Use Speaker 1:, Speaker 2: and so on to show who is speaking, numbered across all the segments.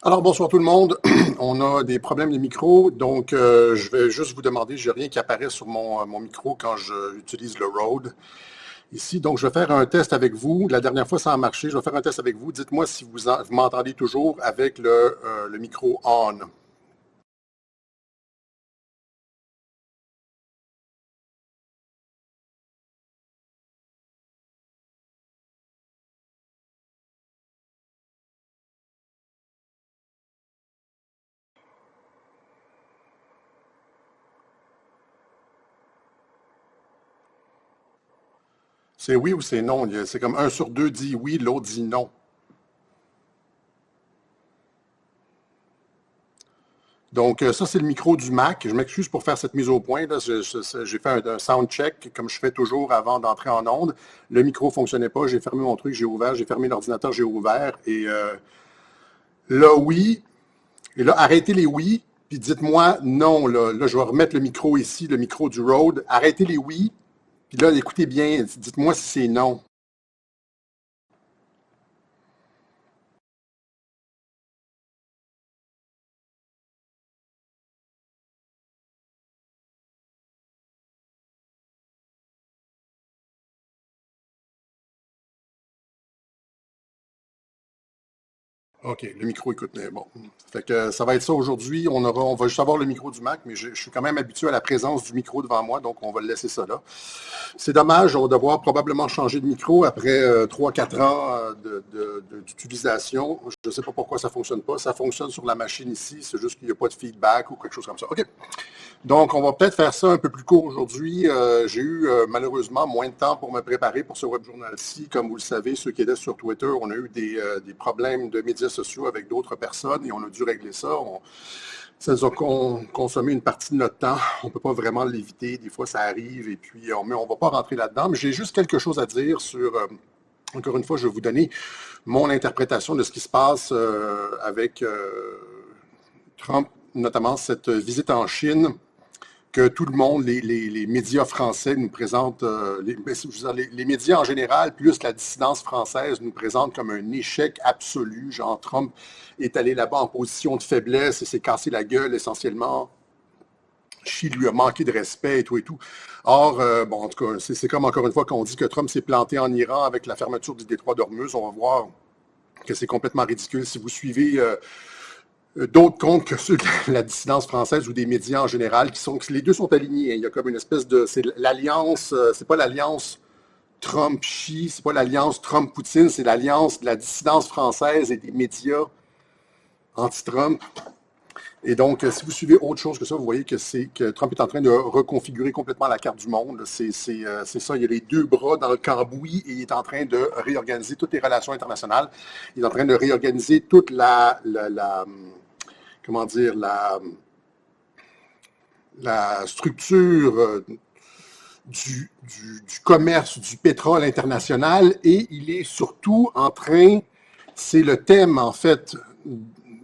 Speaker 1: Alors, bonsoir tout le monde. On a des problèmes de micro, donc je vais juste vous demander, je n'ai rien qui apparaît sur mon micro quand j'utilise le Rode ici. Donc, je vais faire un test avec vous. La dernière fois, ça a marché. Je vais faire un test avec vous. Dites-moi si vous m'entendez toujours avec le micro on. C'est oui ou c'est non? C'est comme un sur deux dit oui, l'autre dit non. Donc, ça, c'est le micro du Mac. Je m'excuse pour faire cette mise au point. Là. J'ai fait un sound check, comme je fais toujours avant d'entrer en onde. Le micro ne fonctionnait pas. J'ai fermé mon truc, j'ai ouvert. J'ai fermé l'ordinateur, j'ai ouvert. Et là, oui. Et là, arrêtez les oui. Puis dites-moi non. Là, je vais remettre le micro ici, le micro du Rode. Arrêtez les oui. Puis là, écoutez bien. Dites-moi si c'est non. OK, le micro écoute. Bon. Fait que ça va être ça aujourd'hui. On va juste avoir le micro du Mac, mais je suis quand même habitué à la présence du micro devant moi, donc on va le laisser ça là. C'est dommage, on va devoir probablement changer de micro après 3-4 ans d'utilisation. Je ne sais pas pourquoi ça ne fonctionne pas. Ça fonctionne sur la machine ici, c'est juste qu'il n'y a pas de feedback ou quelque chose comme ça. OK. Donc, on va peut-être faire ça un peu plus court aujourd'hui. J'ai eu malheureusement moins de temps pour me préparer pour ce web journal-ci. Comme vous le savez, ceux qui étaient sur Twitter, on a eu des problèmes de médias sociaux avec d'autres personnes et on a dû régler ça. Ça nous a consommé une partie de notre temps. On ne peut pas vraiment l'éviter. Des fois, ça arrive et puis on ne va pas rentrer là-dedans. Mais j'ai juste quelque chose à dire sur, encore une fois, je vais vous donner mon interprétation de ce qui se passe avec Trump, notamment cette visite en Chine que tout le monde, les médias français nous présentent, les médias en général, plus la dissidence française nous présentent comme un échec absolu. Genre, Trump est allé là-bas en position de faiblesse et s'est cassé la gueule essentiellement. Xi lui a manqué de respect et tout et tout. Or, bon, en tout cas, c'est comme encore une fois qu'on dit que Trump s'est planté en Iran avec la fermeture du détroit d'Ormuz. On va voir que c'est complètement ridicule. Si vous suivez d'autres comptes que ceux de la dissidence française ou des médias en général, les deux sont alignés. Il y a comme une espèce de, c'est l'alliance, c'est pas l'alliance Trump-Xi, c'est pas l'alliance Trump-Poutine, c'est l'alliance de la dissidence française et des médias anti-Trump. Et donc, si vous suivez autre chose que ça, vous voyez que Trump est en train de reconfigurer complètement la carte du monde. C'est ça, il y a les deux bras dans le cambouis et il est en train de réorganiser toutes les relations internationales. Il est en train de réorganiser toute comment dire, la structure du commerce du pétrole international et il est surtout en train, c'est le thème en fait,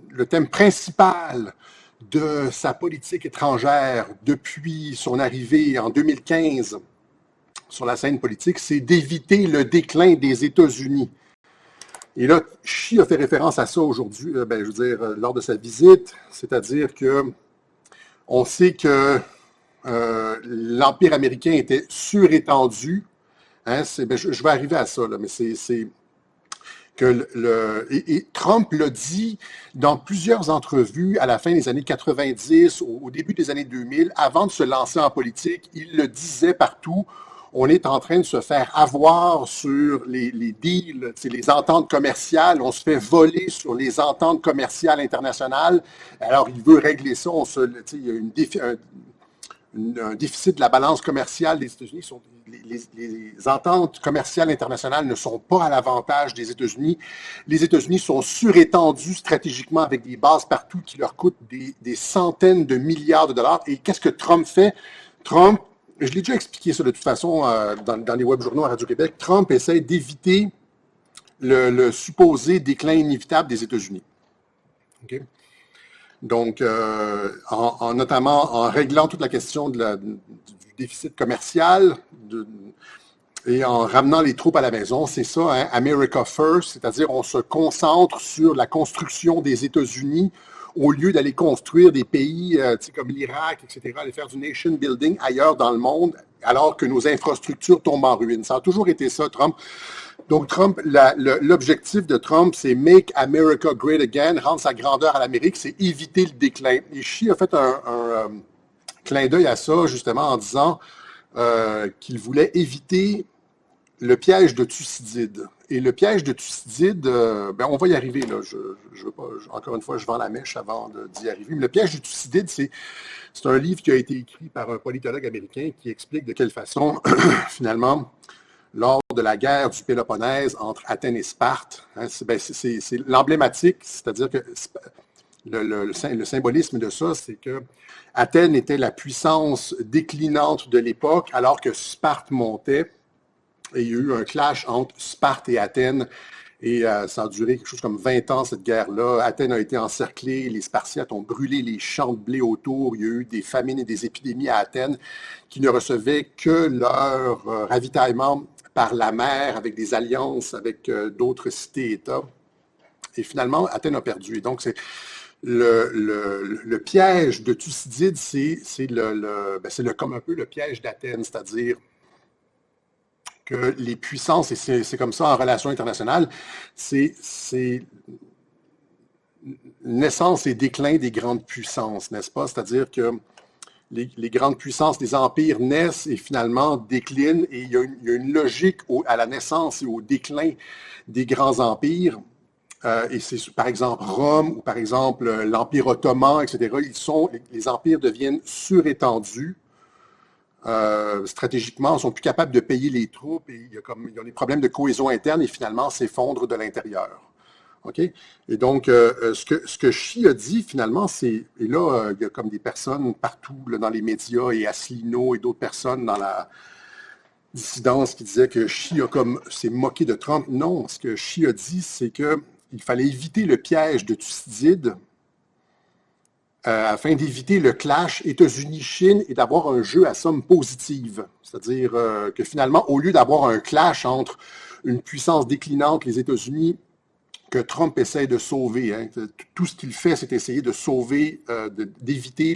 Speaker 1: le thème principal de sa politique étrangère depuis son arrivée en 2015 sur la scène politique, c'est d'éviter le déclin des États-Unis. Et là, Xi a fait référence à ça aujourd'hui, je veux dire, lors de sa visite, c'est-à-dire que on sait que l'Empire américain était surétendu. Hein, je vais arriver à ça, là, mais c'est que et Trump l'a dit dans plusieurs entrevues à la fin des années 90, au début des années 2000, avant de se lancer en politique, il le disait partout. On est en train de se faire avoir sur les deals, les ententes commerciales. On se fait voler sur les ententes commerciales internationales. Alors, il veut régler ça. Il y a un déficit de la balance commerciale des États-Unis. Les ententes commerciales internationales ne sont pas à l'avantage des États-Unis. Les États-Unis sont surétendus stratégiquement avec des bases partout qui leur coûtent des centaines de milliards de dollars. Et qu'est-ce que Trump fait? Trump, je l'ai déjà expliqué ça de toute façon dans les web journaux à Radio-Québec, Trump essaie d'éviter le supposé déclin inévitable des États-Unis. Okay? Donc, notamment en réglant toute la question du déficit commercial, et en ramenant les troupes à la maison. C'est ça, hein, America First, c'est-à-dire on se concentre sur la construction des États-Unis au lieu d'aller construire des pays comme l'Irak, etc., aller faire du nation building ailleurs dans le monde, alors que nos infrastructures tombent en ruine. Ça a toujours été ça, Trump. Donc, Trump, l'objectif de Trump, c'est Make America Great Again, rendre sa grandeur à l'Amérique, c'est éviter le déclin. Et Xi a fait un clin d'œil à ça, justement, en disant qu'il voulait éviter le piège de Thucydide. Et le piège de Thucydide, ben on va y arriver, là. Je veux pas, encore une fois, je vends la mèche avant d'y arriver. Mais le piège de Thucydide, c'est un livre qui a été écrit par un politologue américain qui explique de quelle façon, finalement, lors de la guerre du Péloponnèse entre Athènes et Sparte, hein, c'est l'emblématique, c'est-à-dire que le symbolisme de ça, c'est que Athènes était la puissance déclinante de l'époque, alors que Sparte montait. Et il y a eu un clash entre Sparte et Athènes, et ça a duré quelque chose comme 20 ans, cette guerre-là. Athènes a été encerclée, les Spartiates ont brûlé les champs de blé autour, il y a eu des famines et des épidémies à Athènes qui ne recevaient que leur ravitaillement par la mer, avec des alliances avec d'autres cités-États. Et finalement, Athènes a perdu. Et donc, c'est le piège de Thucydide, c'est comme un peu le piège d'Athènes, c'est-à-dire que les puissances, et c'est comme ça en relations internationales, c'est naissance et déclin des grandes puissances, n'est-ce pas? C'est-à-dire que les grandes puissances, les empires naissent et finalement déclinent, et il y a une logique à la naissance et au déclin des grands empires. Et c'est par exemple Rome ou par exemple l'Empire ottoman, etc. Les empires deviennent surétendus. Stratégiquement, ils sont plus capables de payer les troupes et il y a des problèmes de cohésion interne et finalement s'effondrent de l'intérieur. OK? Et donc, ce que Xi a dit finalement, et là, il y a comme des personnes partout là, dans les médias et Asselineau et d'autres personnes dans la dissidence qui disaient que Xi s'est moqué de Trump. Non, ce que Xi a dit, c'est qu'il fallait éviter le piège de Thucydide afin d'éviter le clash États-Unis-Chine et d'avoir un jeu à somme positive. C'est-à-dire que finalement, au lieu d'avoir un clash entre une puissance déclinante, les États-Unis, que Trump essaie de sauver, hein, tout ce qu'il fait, c'est essayer de sauver, d'éviter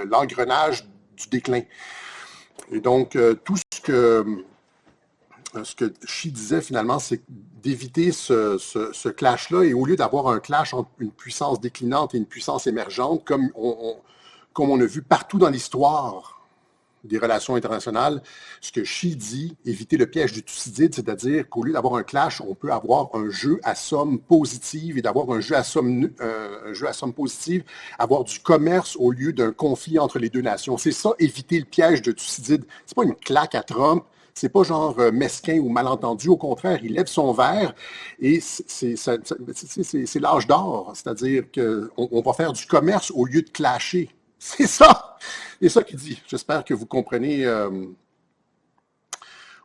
Speaker 1: l'engrenage du déclin. Et donc, tout ce que Xi disait finalement, c'est d'éviter ce clash-là, et au lieu d'avoir un clash entre une puissance déclinante et une puissance émergente, comme on a vu partout dans l'histoire des relations internationales, ce que Xi dit, éviter le piège du Thucydide, c'est-à-dire qu'au lieu d'avoir un clash, on peut avoir un jeu à somme positive, et d'avoir un jeu à somme positive, avoir du commerce au lieu d'un conflit entre les deux nations. C'est ça, éviter le piège de Thucydide. C'est pas une claque à Trump, c'est pas genre mesquin ou malentendu. Au contraire, il lève son verre et c'est l'âge d'or. C'est-à-dire qu'on va faire du commerce au lieu de clasher. C'est ça! C'est ça qu'il dit. J'espère que vous comprenez.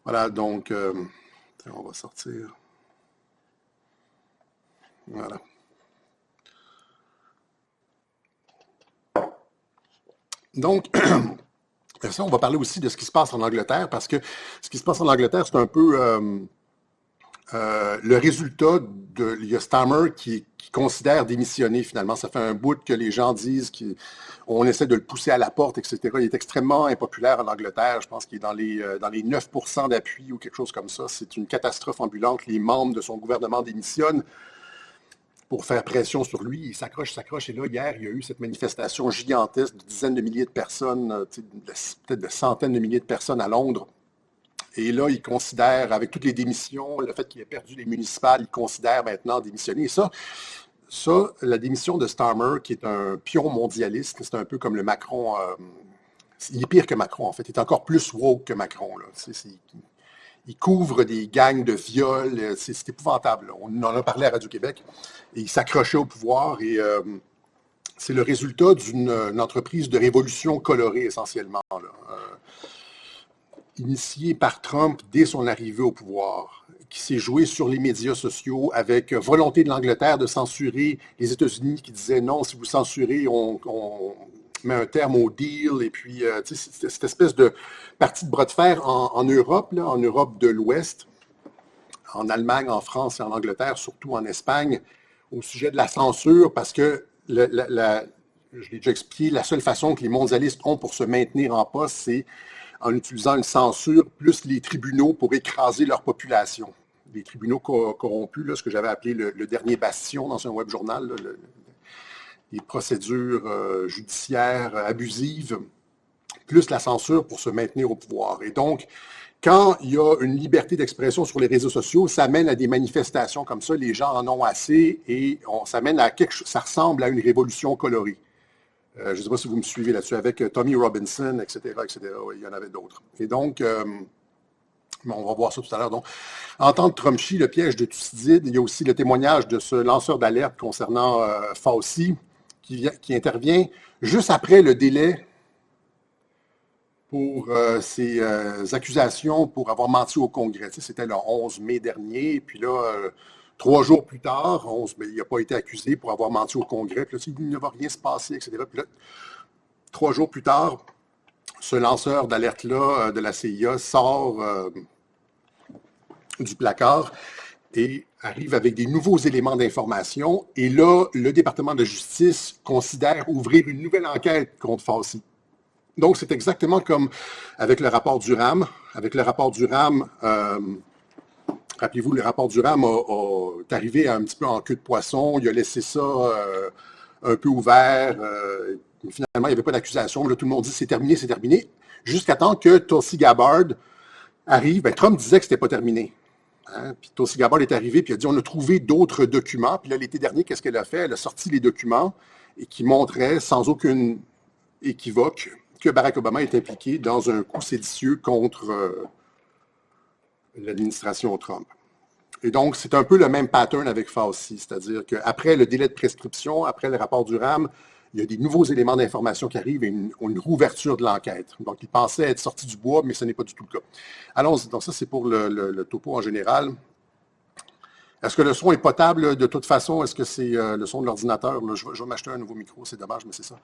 Speaker 1: Voilà, donc, on va sortir. Voilà. Donc, ça, on va parler aussi de ce qui se passe en Angleterre, parce que ce qui se passe en Angleterre, c'est un peu le résultat il y a Starmer qui considère démissionner finalement. Ça fait un bout que les gens disent qu'on essaie de le pousser à la porte, etc. Il est extrêmement impopulaire en Angleterre. Je pense qu'il est dans les 9% d'appui ou quelque chose comme ça. C'est une catastrophe ambulante. Les membres de son gouvernement démissionnent pour faire pression sur lui. Il s'accroche. Et là, hier, il y a eu cette manifestation gigantesque de dizaines de milliers de personnes, peut-être de centaines de milliers de personnes à Londres. Et là, il considère, avec toutes les démissions, le fait qu'il ait perdu les municipales, il considère maintenant démissionner. Et ça, la démission de Starmer, qui est un pion mondialiste, c'est un peu comme le Macron. Il est pire que Macron, en fait. Il est encore plus woke que Macron. Là. Il couvre des gangs de viols. C'est épouvantable. Là. On en a parlé à Radio-Québec. Et il s'accrochait au pouvoir. Et c'est le résultat d'une entreprise de révolution colorée, essentiellement. Là. Initié par Trump dès son arrivée au pouvoir, qui s'est joué sur les médias sociaux avec volonté de l'Angleterre de censurer les États-Unis qui disaient non, si vous censurez, on met un terme au deal, et puis cette espèce de partie de bras de fer en Europe, là, en Europe de l'Ouest, en Allemagne, en France et en Angleterre, surtout en Espagne, au sujet de la censure, parce que, je l'ai déjà expliqué, la seule façon que les mondialistes ont pour se maintenir en poste, c'est en utilisant une censure, plus les tribunaux pour écraser leur population. Les tribunaux corrompus, là, ce que j'avais appelé le dernier bastion dans un web journal, là, les procédures judiciaires abusives, plus la censure pour se maintenir au pouvoir. Et donc, quand il y a une liberté d'expression sur les réseaux sociaux, ça mène à des manifestations comme ça, les gens en ont assez et ça mène à quelque chose, ça ressemble à une révolution colorée. Je ne sais pas si vous me suivez là-dessus, avec Tommy Robinson, etc., etc. Oui, il y en avait d'autres. Et donc, on va voir ça tout à l'heure. Donc, en tant que Trump-Chi, le piège de Thucydide, il y a aussi le témoignage de ce lanceur d'alerte concernant Fauci, qui intervient juste après le délai pour ces accusations pour avoir menti au Congrès. Tu sais, c'était le 11 mai dernier, puis là, 3 jours plus tard, il n'a pas été accusé pour avoir menti au Congrès, puis là, il ne va rien se passer, etc. Puis là, 3 jours plus tard, ce lanceur d'alerte-là de la CIA sort du placard et arrive avec des nouveaux éléments d'information. Et là, le département de justice considère ouvrir une nouvelle enquête contre Fauci. Donc, c'est exactement comme avec le rapport Durham. Avec le rapport Durham, rappelez-vous, le rapport Durham est arrivé un petit peu en queue de poisson. Il a laissé ça un peu ouvert. Finalement, il n'y avait pas d'accusation. Là, tout le monde dit c'est terminé, c'est terminé. Jusqu'à temps que Tulsi Gabbard arrive. Ben, Trump disait que ce n'était pas terminé. Hein? Puis Tulsi Gabbard est arrivé puis a dit on a trouvé d'autres documents. Puis là, l'été dernier, qu'est-ce qu'elle a fait? Elle a sorti les documents et qui montraient sans aucune équivoque que Barack Obama est impliqué dans un coup séditieux contre l'administration Trump. Et donc, c'est un peu le même pattern avec Fauci, c'est-à-dire qu'après le délai de prescription, après le rapport Durham, il y a des nouveaux éléments d'information qui arrivent et une rouverture de l'enquête. Donc, il pensait être sorti du bois, mais ce n'est pas du tout le cas. Allons-y. Donc, ça, c'est pour le topo en général. Est-ce que le son est potable de toute façon? Est-ce que c'est le son de l'ordinateur? Je vais m'acheter un nouveau micro, c'est dommage, mais c'est ça.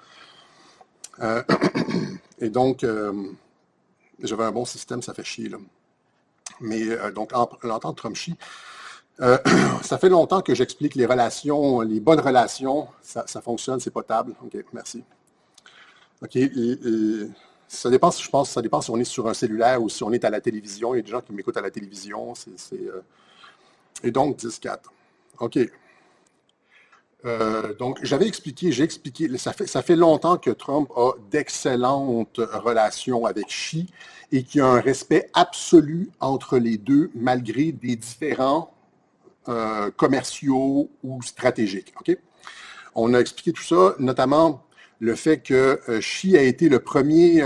Speaker 1: Et donc, j'avais un bon système, ça fait chier, là. Mais donc, en tant que Trump-Chi, ça fait longtemps que j'explique les relations, les bonnes relations, ça fonctionne, c'est potable. OK, merci. OK, ça dépend, je pense, ça dépend si on est sur un cellulaire ou si on est à la télévision. Il y a des gens qui m'écoutent à la télévision. Et donc, 10-4. OK. Donc, j'ai expliqué, ça fait longtemps que Trump a d'excellentes relations avec Xi et qu'il y a un respect absolu entre les deux, malgré des différends commerciaux ou stratégiques. Okay? On a expliqué tout ça, notamment le fait que Xi a été le premier,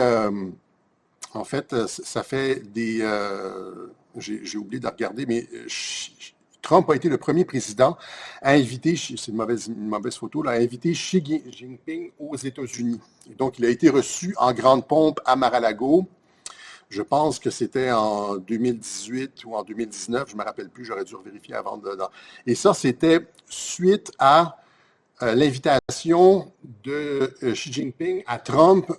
Speaker 1: en fait, ça fait des... j'ai oublié de regarder, mais Trump a été le premier président à inviter, c'est une mauvaise photo, là, à inviter Xi Jinping aux États-Unis. Et donc, il a été reçu en grande pompe à Mar-a-Lago. Je pense que c'était en 2018 ou en 2019, je ne me rappelle plus, j'aurais dû vérifier avant de... Et ça, c'était suite à l'invitation de Xi Jinping à Trump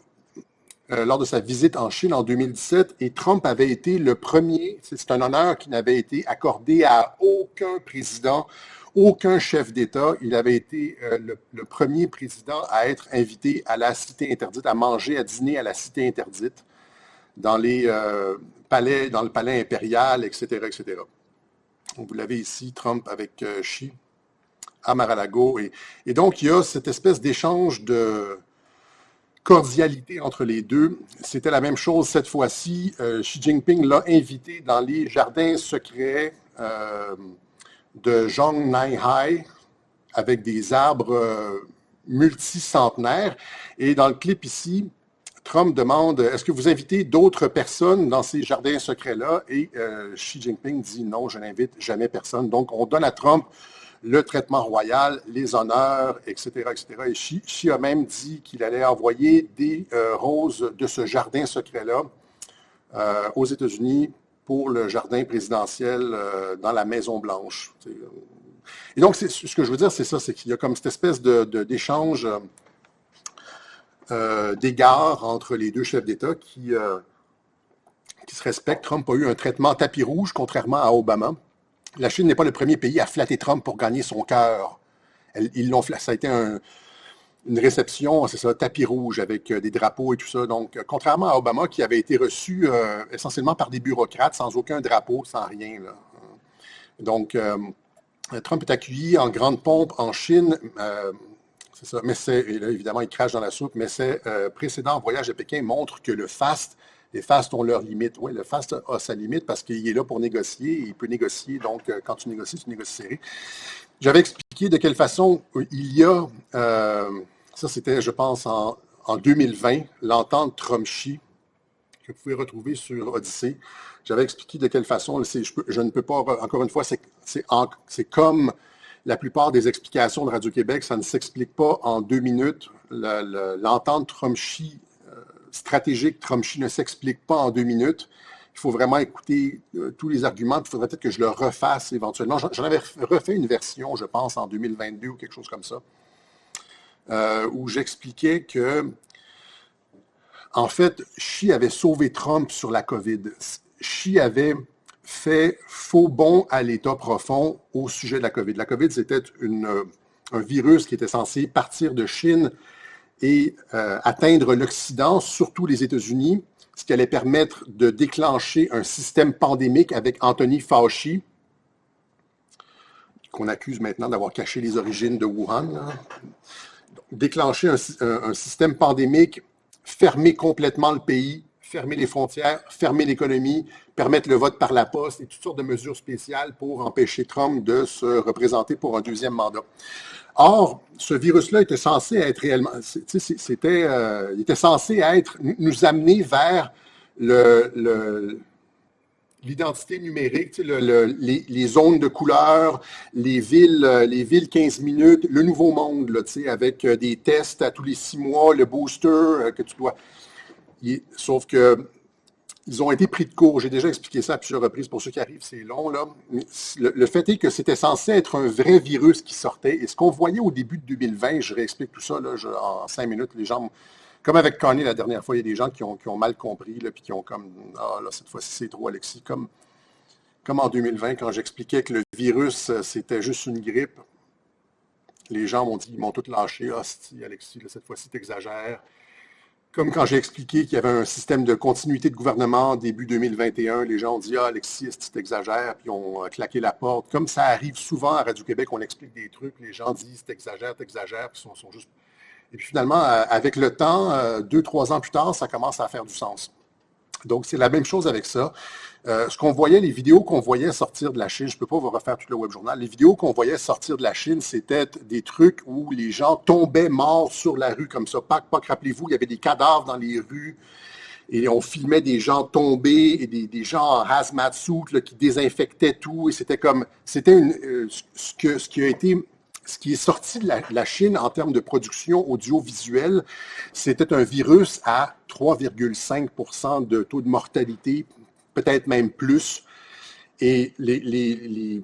Speaker 1: lors de sa visite en Chine en 2017, et Trump avait été le premier, c'est un honneur qui n'avait été accordé à aucun président, aucun chef d'État. Il avait été le premier président à être invité à la Cité interdite, à manger, à dîner à la Cité interdite, dans les palais, dans le palais impérial, etc., etc. Donc, vous l'avez ici, Trump avec Xi à Mar-a-Lago. Et donc, il y a cette espèce d'échange de cordialité entre les deux. C'était la même chose cette fois-ci. Xi Jinping l'a invité dans les jardins secrets de Zhongnanhai avec des arbres multicentenaires. Et dans le clip ici, Trump demande, est-ce que vous invitez d'autres personnes dans ces jardins secrets-là? Et Xi Jinping dit, non, je n'invite jamais personne. Donc, on donne à Trump le traitement royal, les honneurs, etc., etc. Et Xi a même dit qu'il allait envoyer des roses de ce jardin secret-là aux États-Unis pour le jardin présidentiel dans la Maison-Blanche. Et donc, ce que je veux dire, c'est ça, c'est qu'il y a comme cette espèce d'échange d'égard entre les deux chefs d'État qui se respectent. Trump a eu un traitement tapis rouge, contrairement à Obama. La Chine n'est pas le premier pays à flatter Trump pour gagner son cœur. Ça a été une réception, c'est ça, tapis rouge avec des drapeaux et tout ça. Donc, contrairement à Obama, qui avait été reçu essentiellement par des bureaucrates, sans aucun drapeau, sans rien, là. Donc, Trump est accueilli en grande pompe en Chine. C'est ça, et là, évidemment, il crache dans la soupe, mais ses précédents voyages à Pékin montrent que les fastes ont leurs limites. Oui, le fast a sa limite parce qu'il est là pour négocier. Il peut négocier, donc quand tu négocies serré. J'avais expliqué de quelle façon il y a, ça c'était, je pense, en 2020, l'entente Trump-Xi, que vous pouvez retrouver sur Odyssée. J'avais expliqué de quelle façon, je ne peux pas, encore une fois, c'est comme la plupart des explications de Radio-Québec, ça ne s'explique pas en 2 minutes. L'entente Trump-Xi, stratégique Trump-Xi ne s'explique pas en 2 minutes. Il faut vraiment écouter tous les arguments. Il faudrait peut-être que je le refasse éventuellement. J'en avais refait une version, je pense, en 2022 ou quelque chose comme ça, où j'expliquais que, en fait, Xi avait sauvé Trump sur la COVID. Xi avait fait faux bond à l'état profond au sujet de la COVID. La COVID, c'était un virus qui était censé partir de Chine et atteindre l'Occident, surtout les États-Unis, ce qui allait permettre de déclencher un système pandémique avec Anthony Fauci, qu'on accuse maintenant d'avoir caché les origines de Wuhan. Déclencher un système pandémique, fermer complètement le pays, fermer les frontières, fermer l'économie, permettre le vote par la poste et toutes sortes de mesures spéciales pour empêcher Trump de se représenter pour un 2e mandat. Or, ce virus-là était censé être réellement, il était censé nous amener vers l'identité numérique, les zones de couleurs, les villes 15 minutes, le nouveau monde, là, avec des tests à tous les 6 mois, le booster que tu dois. Sauf que ils ont été pris de court. J'ai déjà expliqué ça à plusieurs reprises. Pour ceux qui arrivent, c'est long, là. Le fait est que c'était censé être un vrai virus qui sortait. Et ce qu'on voyait au début de 2020, je réexplique tout ça là, en 5 minutes, les gens, comme avec Connie la dernière fois, il y a des gens qui ont mal compris, là, puis qui ont comme, ah là, cette fois-ci, c'est trop, Alexis. Comme en 2020, quand j'expliquais que le virus, c'était juste une grippe, les gens m'ont dit, ils m'ont tout lâché. Ah, si, Alexis, là, cette fois-ci, t'exagères. Comme quand j'ai expliqué qu'il y avait un système de continuité de gouvernement début 2021, les gens ont dit « Ah, Alexis, est-ce que tu t'exagères? » Puis ont claqué la porte. Comme ça arrive souvent à Radio-Québec, on explique des trucs, les gens disent « T'exagères, puis sont juste... » Et puis finalement, avec le temps, 2-3 ans plus tard, ça commence à faire du sens. Donc, c'est la même chose avec ça. Ce qu'on voyait, les vidéos qu'on voyait sortir de la Chine, je ne peux pas vous refaire tout le web journal, les vidéos qu'on voyait sortir de la Chine, c'était des trucs où les gens tombaient morts sur la rue comme ça. Pas rappelez-vous, il y avait des cadavres dans les rues et on filmait des gens tombés et des gens en hazmat suit là, qui désinfectaient tout. Et c'était ce qui est sorti de la Chine en termes de production audiovisuelle, c'était un virus à 3,5% de taux de mortalité, peut-être même plus. Et les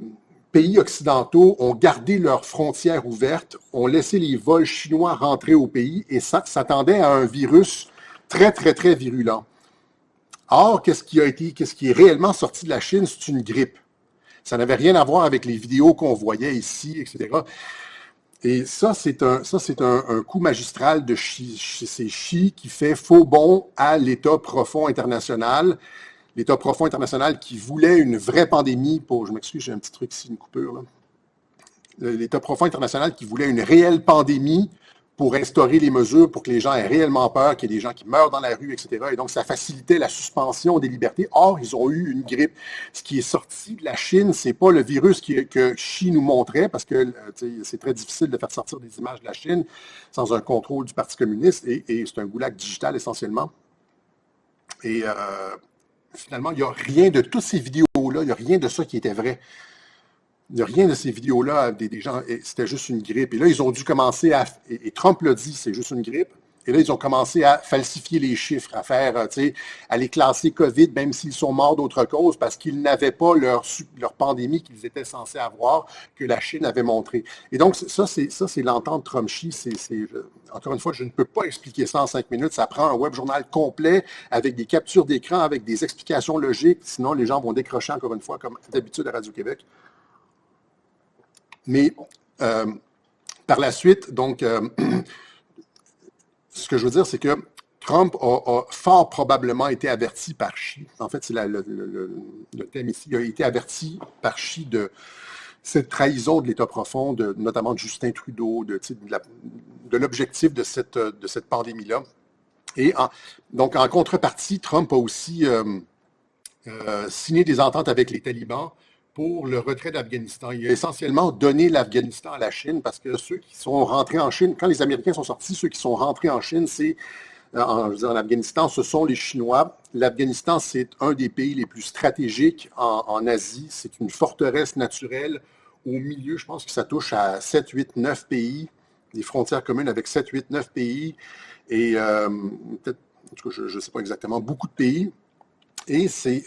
Speaker 1: pays occidentaux ont gardé leurs frontières ouvertes, ont laissé les vols chinois rentrer au pays et s'attendaient à un virus très, très, très virulent. Or, qu'est-ce qui est réellement sorti de la Chine? C'est une grippe. Ça n'avait rien à voir avec les vidéos qu'on voyait ici, etc. Et ça, c'est un coup magistral de Xi. C'est Xi qui fait faux bond à l'État profond international. L'État profond international qui voulait une vraie pandémie je m'excuse, j'ai un petit truc ici, une coupure, là. L'État profond international qui voulait une réelle pandémie pour instaurer les mesures, pour que les gens aient réellement peur, qu'il y ait des gens qui meurent dans la rue, etc. Et donc, ça facilitait la suspension des libertés. Or, ils ont eu une grippe. Ce qui est sorti de la Chine, c'est pas le virus que Xi nous montrait, parce que c'est très difficile de faire sortir des images de la Chine sans un contrôle du Parti communiste, et c'est un goulag digital essentiellement. Et finalement, il n'y a rien de toutes ces vidéos-là, il n'y a rien de ça qui était vrai. Il n'y a rien de ces vidéos-là, des gens, c'était juste une grippe. Et là, ils ont dû commencer et Trump l'a dit, c'est juste une grippe. Et là, ils ont commencé à falsifier les chiffres, à faire, à les classer COVID, même s'ils sont morts d'autre cause, parce qu'ils n'avaient pas leur pandémie qu'ils étaient censés avoir, que la Chine avait montré. Et donc, ça, c'est l'entente Trump-Xi. Encore une fois, je ne peux pas expliquer ça en 5 minutes. Ça prend un web journal complet avec des captures d'écran, avec des explications logiques. Sinon, les gens vont décrocher, encore une fois, comme d'habitude à Radio-Québec. Mais par la suite, donc, ce que je veux dire, c'est que Trump a fort probablement été averti par Xi. En fait, c'est le thème ici. Il a été averti par Xi de cette trahison de l'État profond, notamment de Justin Trudeau, de l'objectif de cette pandémie-là. Et donc, en contrepartie, Trump a aussi signé des ententes avec les talibans pour le retrait d'Afghanistan. Il a essentiellement donné l'Afghanistan à la Chine parce que ceux qui sont rentrés en Chine, quand les Américains sont sortis, ceux qui sont rentrés en Chine, en Afghanistan, ce sont les Chinois. L'Afghanistan, c'est un des pays les plus stratégiques en Asie. C'est une forteresse naturelle au milieu. Je pense que ça touche à 7, 8, 9 pays, des frontières communes avec 7, 8, 9 pays. Et peut-être, en tout cas, je ne sais pas exactement, beaucoup de pays. Et c'est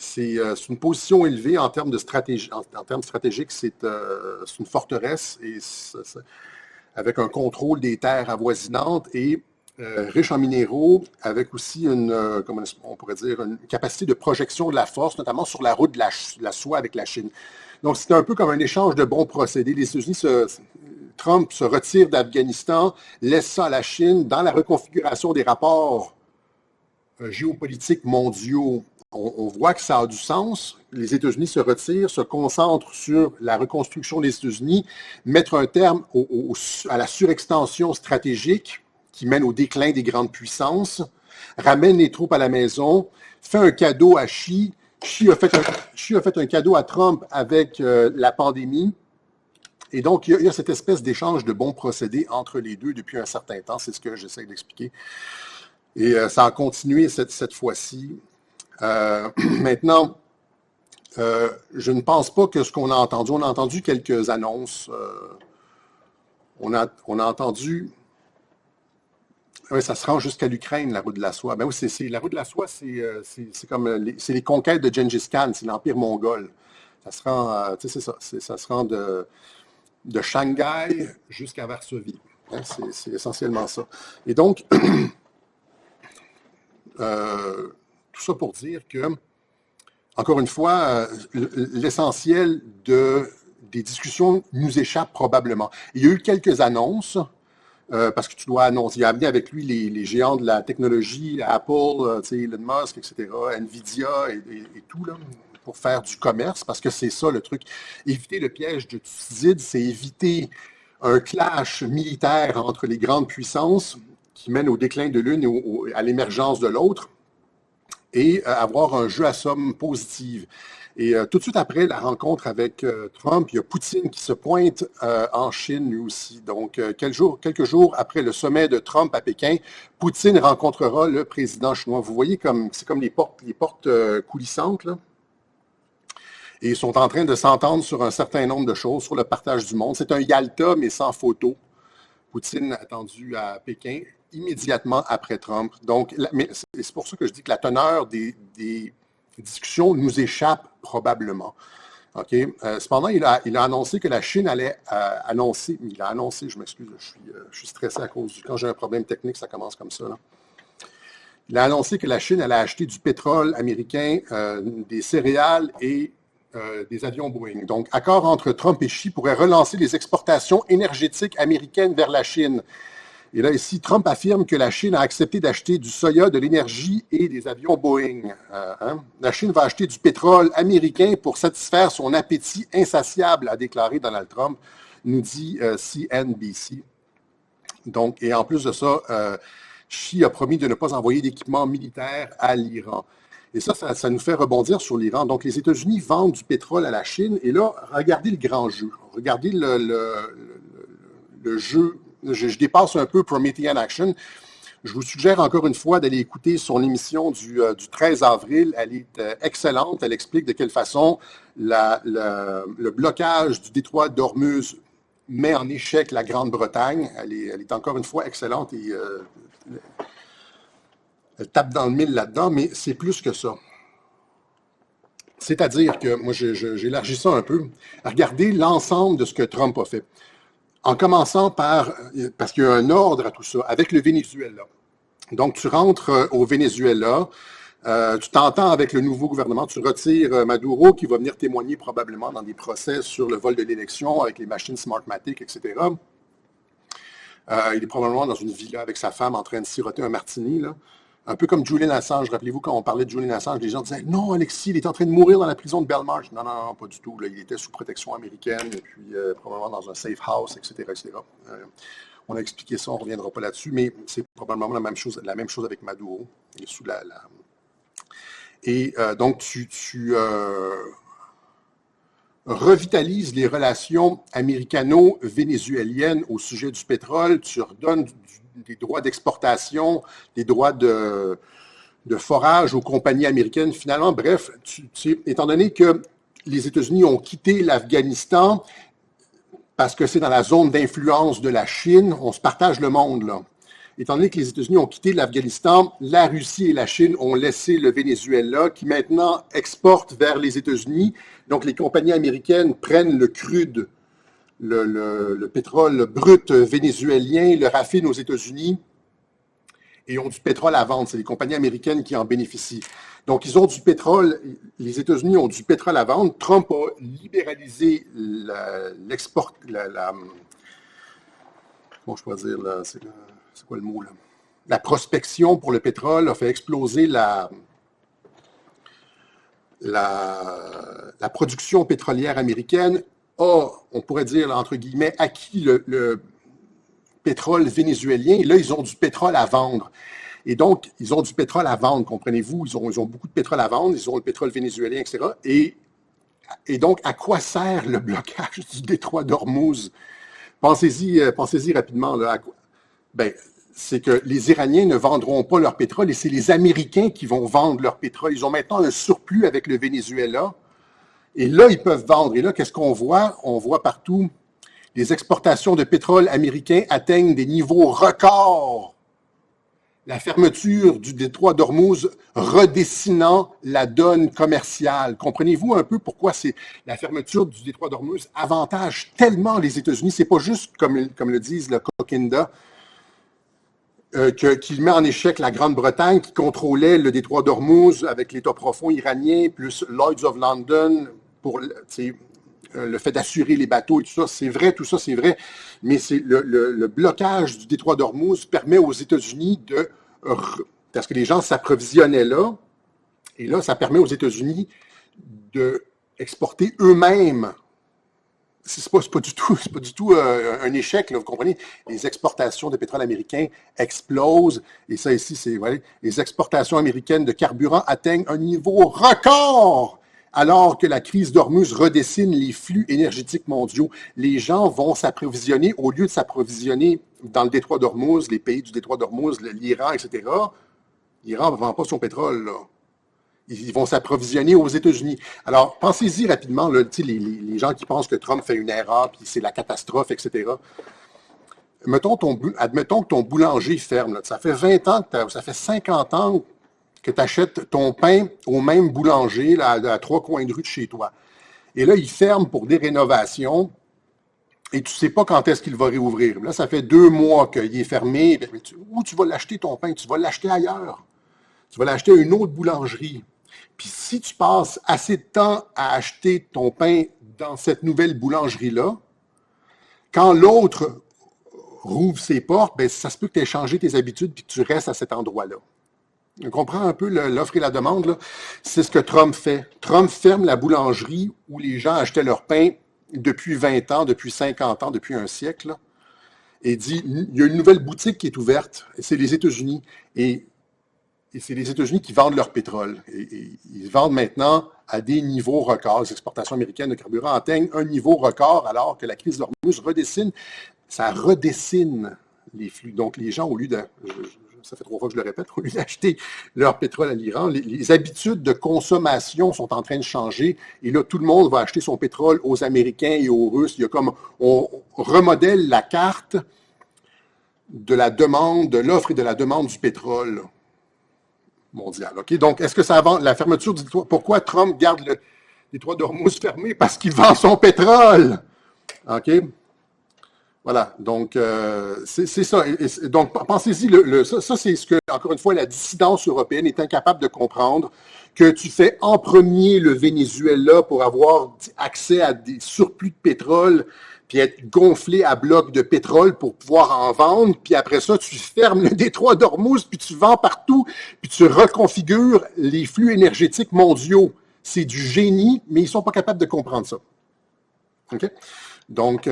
Speaker 1: une position élevée en termes de stratégie. En termes stratégiques, c'est une forteresse et avec un contrôle des terres avoisinantes et riche en minéraux, avec aussi comment on pourrait dire, une capacité de projection de la force, notamment sur la route de la soie avec la Chine. Donc, c'est un peu comme un échange de bons procédés. Les États-Unis Trump se retire d'Afghanistan, laisse ça à la Chine dans la reconfiguration des rapports géopolitiques mondiaux. On voit que ça a du sens. Les États-Unis se retirent, se concentrent sur la reconstruction des États-Unis, mettre un terme à la surextension stratégique qui mène au déclin des grandes puissances, ramène les troupes à la maison, fait un cadeau à Xi. Xi a fait un cadeau à Trump avec la pandémie. Et donc, il y a cette espèce d'échange de bons procédés entre les deux depuis un certain temps. C'est ce que j'essaie d'expliquer. Et ça a continué cette fois-ci. Maintenant, je ne pense pas que ce qu'on a entendu quelques annonces. On a entendu, oui, ça se rend jusqu'à l'Ukraine, la route de la soie. Ben oui, la route de la soie, c'est comme c'est les conquêtes de Gengis Khan, c'est l'Empire mongol. Ça se rend, c'est ça, ça se rend de Shanghai jusqu'à Varsovie. Hein, c'est essentiellement ça. Et donc, tout ça pour dire que, encore une fois, l'essentiel des discussions nous échappe probablement. Il y a eu quelques annonces, parce que tu dois annoncer, il a amené avec lui les géants de la technologie, Apple, Elon Musk, etc., Nvidia et tout, là, pour faire du commerce, parce que c'est ça le truc. Éviter le piège de Thucydide, c'est éviter un clash militaire entre les grandes puissances qui mène au déclin de l'une et à l'émergence de l'autre, et avoir un jeu à somme positive. Et tout de suite après la rencontre avec Trump, il y a Poutine qui se pointe en Chine lui aussi. Donc, quelques jours après le sommet de Trump à Pékin, Poutine rencontrera le président chinois. Vous voyez, c'est comme les portes coulissantes, là. Et ils sont en train de s'entendre sur un certain nombre de choses, sur le partage du monde. C'est un Yalta, mais sans photo. Poutine attendu à Pékin immédiatement après Trump. Donc, mais c'est pour ça que je dis que la teneur des discussions nous échappe probablement. OK? Cependant, il a annoncé que la Chine allait je m'excuse, je suis stressé à cause quand j'ai un problème technique, ça commence comme ça, là. Il a annoncé que la Chine allait acheter du pétrole américain, des céréales et des avions Boeing. Donc, accord entre Trump et Xi pourrait relancer les exportations énergétiques américaines vers la Chine. Et là, ici, Trump affirme que la Chine a accepté d'acheter du soya, de l'énergie et des avions Boeing. La Chine va acheter du pétrole américain pour satisfaire son appétit insatiable, a déclaré Donald Trump, nous dit CNBC. Donc, et en plus de ça, Xi a promis de ne pas envoyer d'équipements militaires à l'Iran. Et ça nous fait rebondir sur l'Iran. Donc, les États-Unis vendent du pétrole à la Chine. Et là, regardez le grand jeu. Regardez le jeu. Je dépasse un peu Promethean Action. Je vous suggère encore une fois d'aller écouter son émission du 13 avril. Elle est excellente. Elle explique de quelle façon le blocage du détroit d'Ormuz met en échec la Grande-Bretagne. Elle est encore une fois excellente et tape dans le mille là-dedans, mais c'est plus que ça. C'est-à-dire que, moi, j'élargis ça un peu. Regardez l'ensemble de ce que Trump a fait. En commençant par, parce qu'il y a un ordre à tout ça, avec le Venezuela. Donc, tu rentres au Venezuela, tu t'entends avec le nouveau gouvernement, tu retires Maduro qui va venir témoigner probablement dans des procès sur le vol de l'élection avec les machines Smartmatic, etc. Il est probablement dans une villa avec sa femme en train de siroter un martini, là. Un peu comme Julian Assange. Rappelez-vous, quand on parlait de Julian Assange, les gens disaient « Non, Alexis, il est en train de mourir dans la prison de Belmarsh. » Non, non, non, pas du tout. Là, il était sous protection américaine, et puis probablement dans un safe house, etc. etc. On a expliqué ça, on ne reviendra pas là-dessus, mais c'est probablement la même chose avec Maduro. Il est sous Et donc, tu revitalises les relations américano-vénézuéliennes au sujet du pétrole, tu redonnes des droits d'exportation, des droits de forage aux compagnies américaines. Finalement, bref, étant donné que les États-Unis ont quitté l'Afghanistan parce que c'est dans la zone d'influence de la Chine, on se partage le monde, là. Étant donné que les États-Unis ont quitté l'Afghanistan, la Russie et la Chine ont laissé le Venezuela, qui maintenant exporte vers les États-Unis. Donc, les compagnies américaines prennent le crude, le pétrole brut vénézuélien, le raffinent aux États-Unis et ont du pétrole à vendre. C'est les compagnies américaines qui en bénéficient. Donc, ils ont du pétrole, les États-Unis ont du pétrole à vendre. Trump a libéralisé l'export, comment je peux dire, c'est quoi le mot, là? La prospection pour le pétrole a fait exploser la production pétrolière américaine, on pourrait dire, entre guillemets, acquis le pétrole vénézuélien. Et là, ils ont du pétrole à vendre. Et donc, ils ont du pétrole à vendre, comprenez-vous? Ils ont beaucoup de pétrole à vendre, ils ont le pétrole vénézuélien, etc. Et donc, à quoi sert le blocage du détroit d'Ormuz? Pensez-y rapidement, là. C'est que les Iraniens ne vendront pas leur pétrole et c'est les Américains qui vont vendre leur pétrole. Ils ont maintenant un surplus avec le Venezuela. Et là, ils peuvent vendre. Et là, qu'est-ce qu'on voit? On voit partout les exportations de pétrole américain atteignent des niveaux records. La fermeture du détroit d'Ormuz redessinant la donne commerciale. Comprenez-vous un peu pourquoi la fermeture du détroit d'Ormuz avantage tellement les États-Unis? C'est pas juste, comme le disent le Kokinda, qui met en échec la Grande-Bretagne, qui contrôlait le détroit d'Ormuz avec l'État profond iranien, plus Lloyd's of London pour le fait d'assurer les bateaux et tout ça. C'est vrai, tout ça, c'est vrai. Mais c'est le blocage du détroit d'Ormuz permet aux États-Unis parce que les gens s'approvisionnaient là, et là, ça permet aux États-Unis d'exporter eux-mêmes. C'est pas du tout un échec, là, vous comprenez? Les exportations de pétrole américain explosent. Et ça ici, c'est vrai. Les exportations américaines de carburant atteignent un niveau record alors que la crise d'Ormuz redessine les flux énergétiques mondiaux. Les gens vont s'approvisionner, au lieu de s'approvisionner dans le détroit d'Ormuz, les pays du détroit d'Ormuz, l'Iran, etc. L'Iran ne vend pas son pétrole, là. Ils vont s'approvisionner aux États-Unis. Alors, pensez-y rapidement, là, les gens qui pensent que Trump fait une erreur, puis c'est la catastrophe, etc. Admettons que ton boulanger ferme. Là. Ça fait 20 ans, ça fait 50 ans que tu achètes ton pain au même boulanger là, à 3 coins de rue de chez toi. Et là, il ferme pour des rénovations et tu ne sais pas quand est-ce qu'il va réouvrir. Là, ça fait 2 mois qu'il est fermé. Où tu vas l'acheter ton pain? Tu vas l'acheter ailleurs. Tu vas l'acheter à une autre boulangerie. Puis si tu passes assez de temps à acheter ton pain dans cette nouvelle boulangerie-là, quand l'autre rouvre ses portes, bien, ça se peut que tu aies changé tes habitudes et que tu restes à cet endroit-là. On comprend un peu l'offre et la demande, là? C'est ce que Trump fait. Trump ferme la boulangerie où les gens achetaient leur pain depuis 20 ans, depuis 50 ans, depuis un siècle, là, et dit, il y a une nouvelle boutique qui est ouverte, et c'est les États-Unis. Et c'est les États-Unis qui vendent leur pétrole. Et ils vendent maintenant à des niveaux records. Les exportations américaines de carburant atteignent un niveau record alors que la crise d'Ormuz redessine. Ça redessine les flux. Donc, les gens, au lieu de... Ça fait 3 fois que je le répète, au lieu d'acheter leur pétrole à l'Iran, les habitudes de consommation sont en train de changer. Et là, tout le monde va acheter son pétrole aux Américains et aux Russes. Il y a comme... On remodèle la carte de la demande, de l'offre et de la demande du pétrole. mondiale. OK? Donc, est-ce que ça avance la fermeture du détroit? Pourquoi Trump garde le détroit d'Ormuz fermé? Parce qu'il vend son pétrole. OK? Voilà. Donc, c'est ça. Donc, pensez-y, ça, c'est ce que, encore une fois, la dissidence européenne est incapable de comprendre, que tu fais en premier le Venezuela pour avoir accès à des surplus de pétrole, puis être gonflé à blocs de pétrole pour pouvoir en vendre, puis après ça, tu fermes le détroit d'Ormuz, puis tu vends partout, puis tu reconfigures les flux énergétiques mondiaux. C'est du génie, mais ils sont pas capables de comprendre ça. OK? Donc,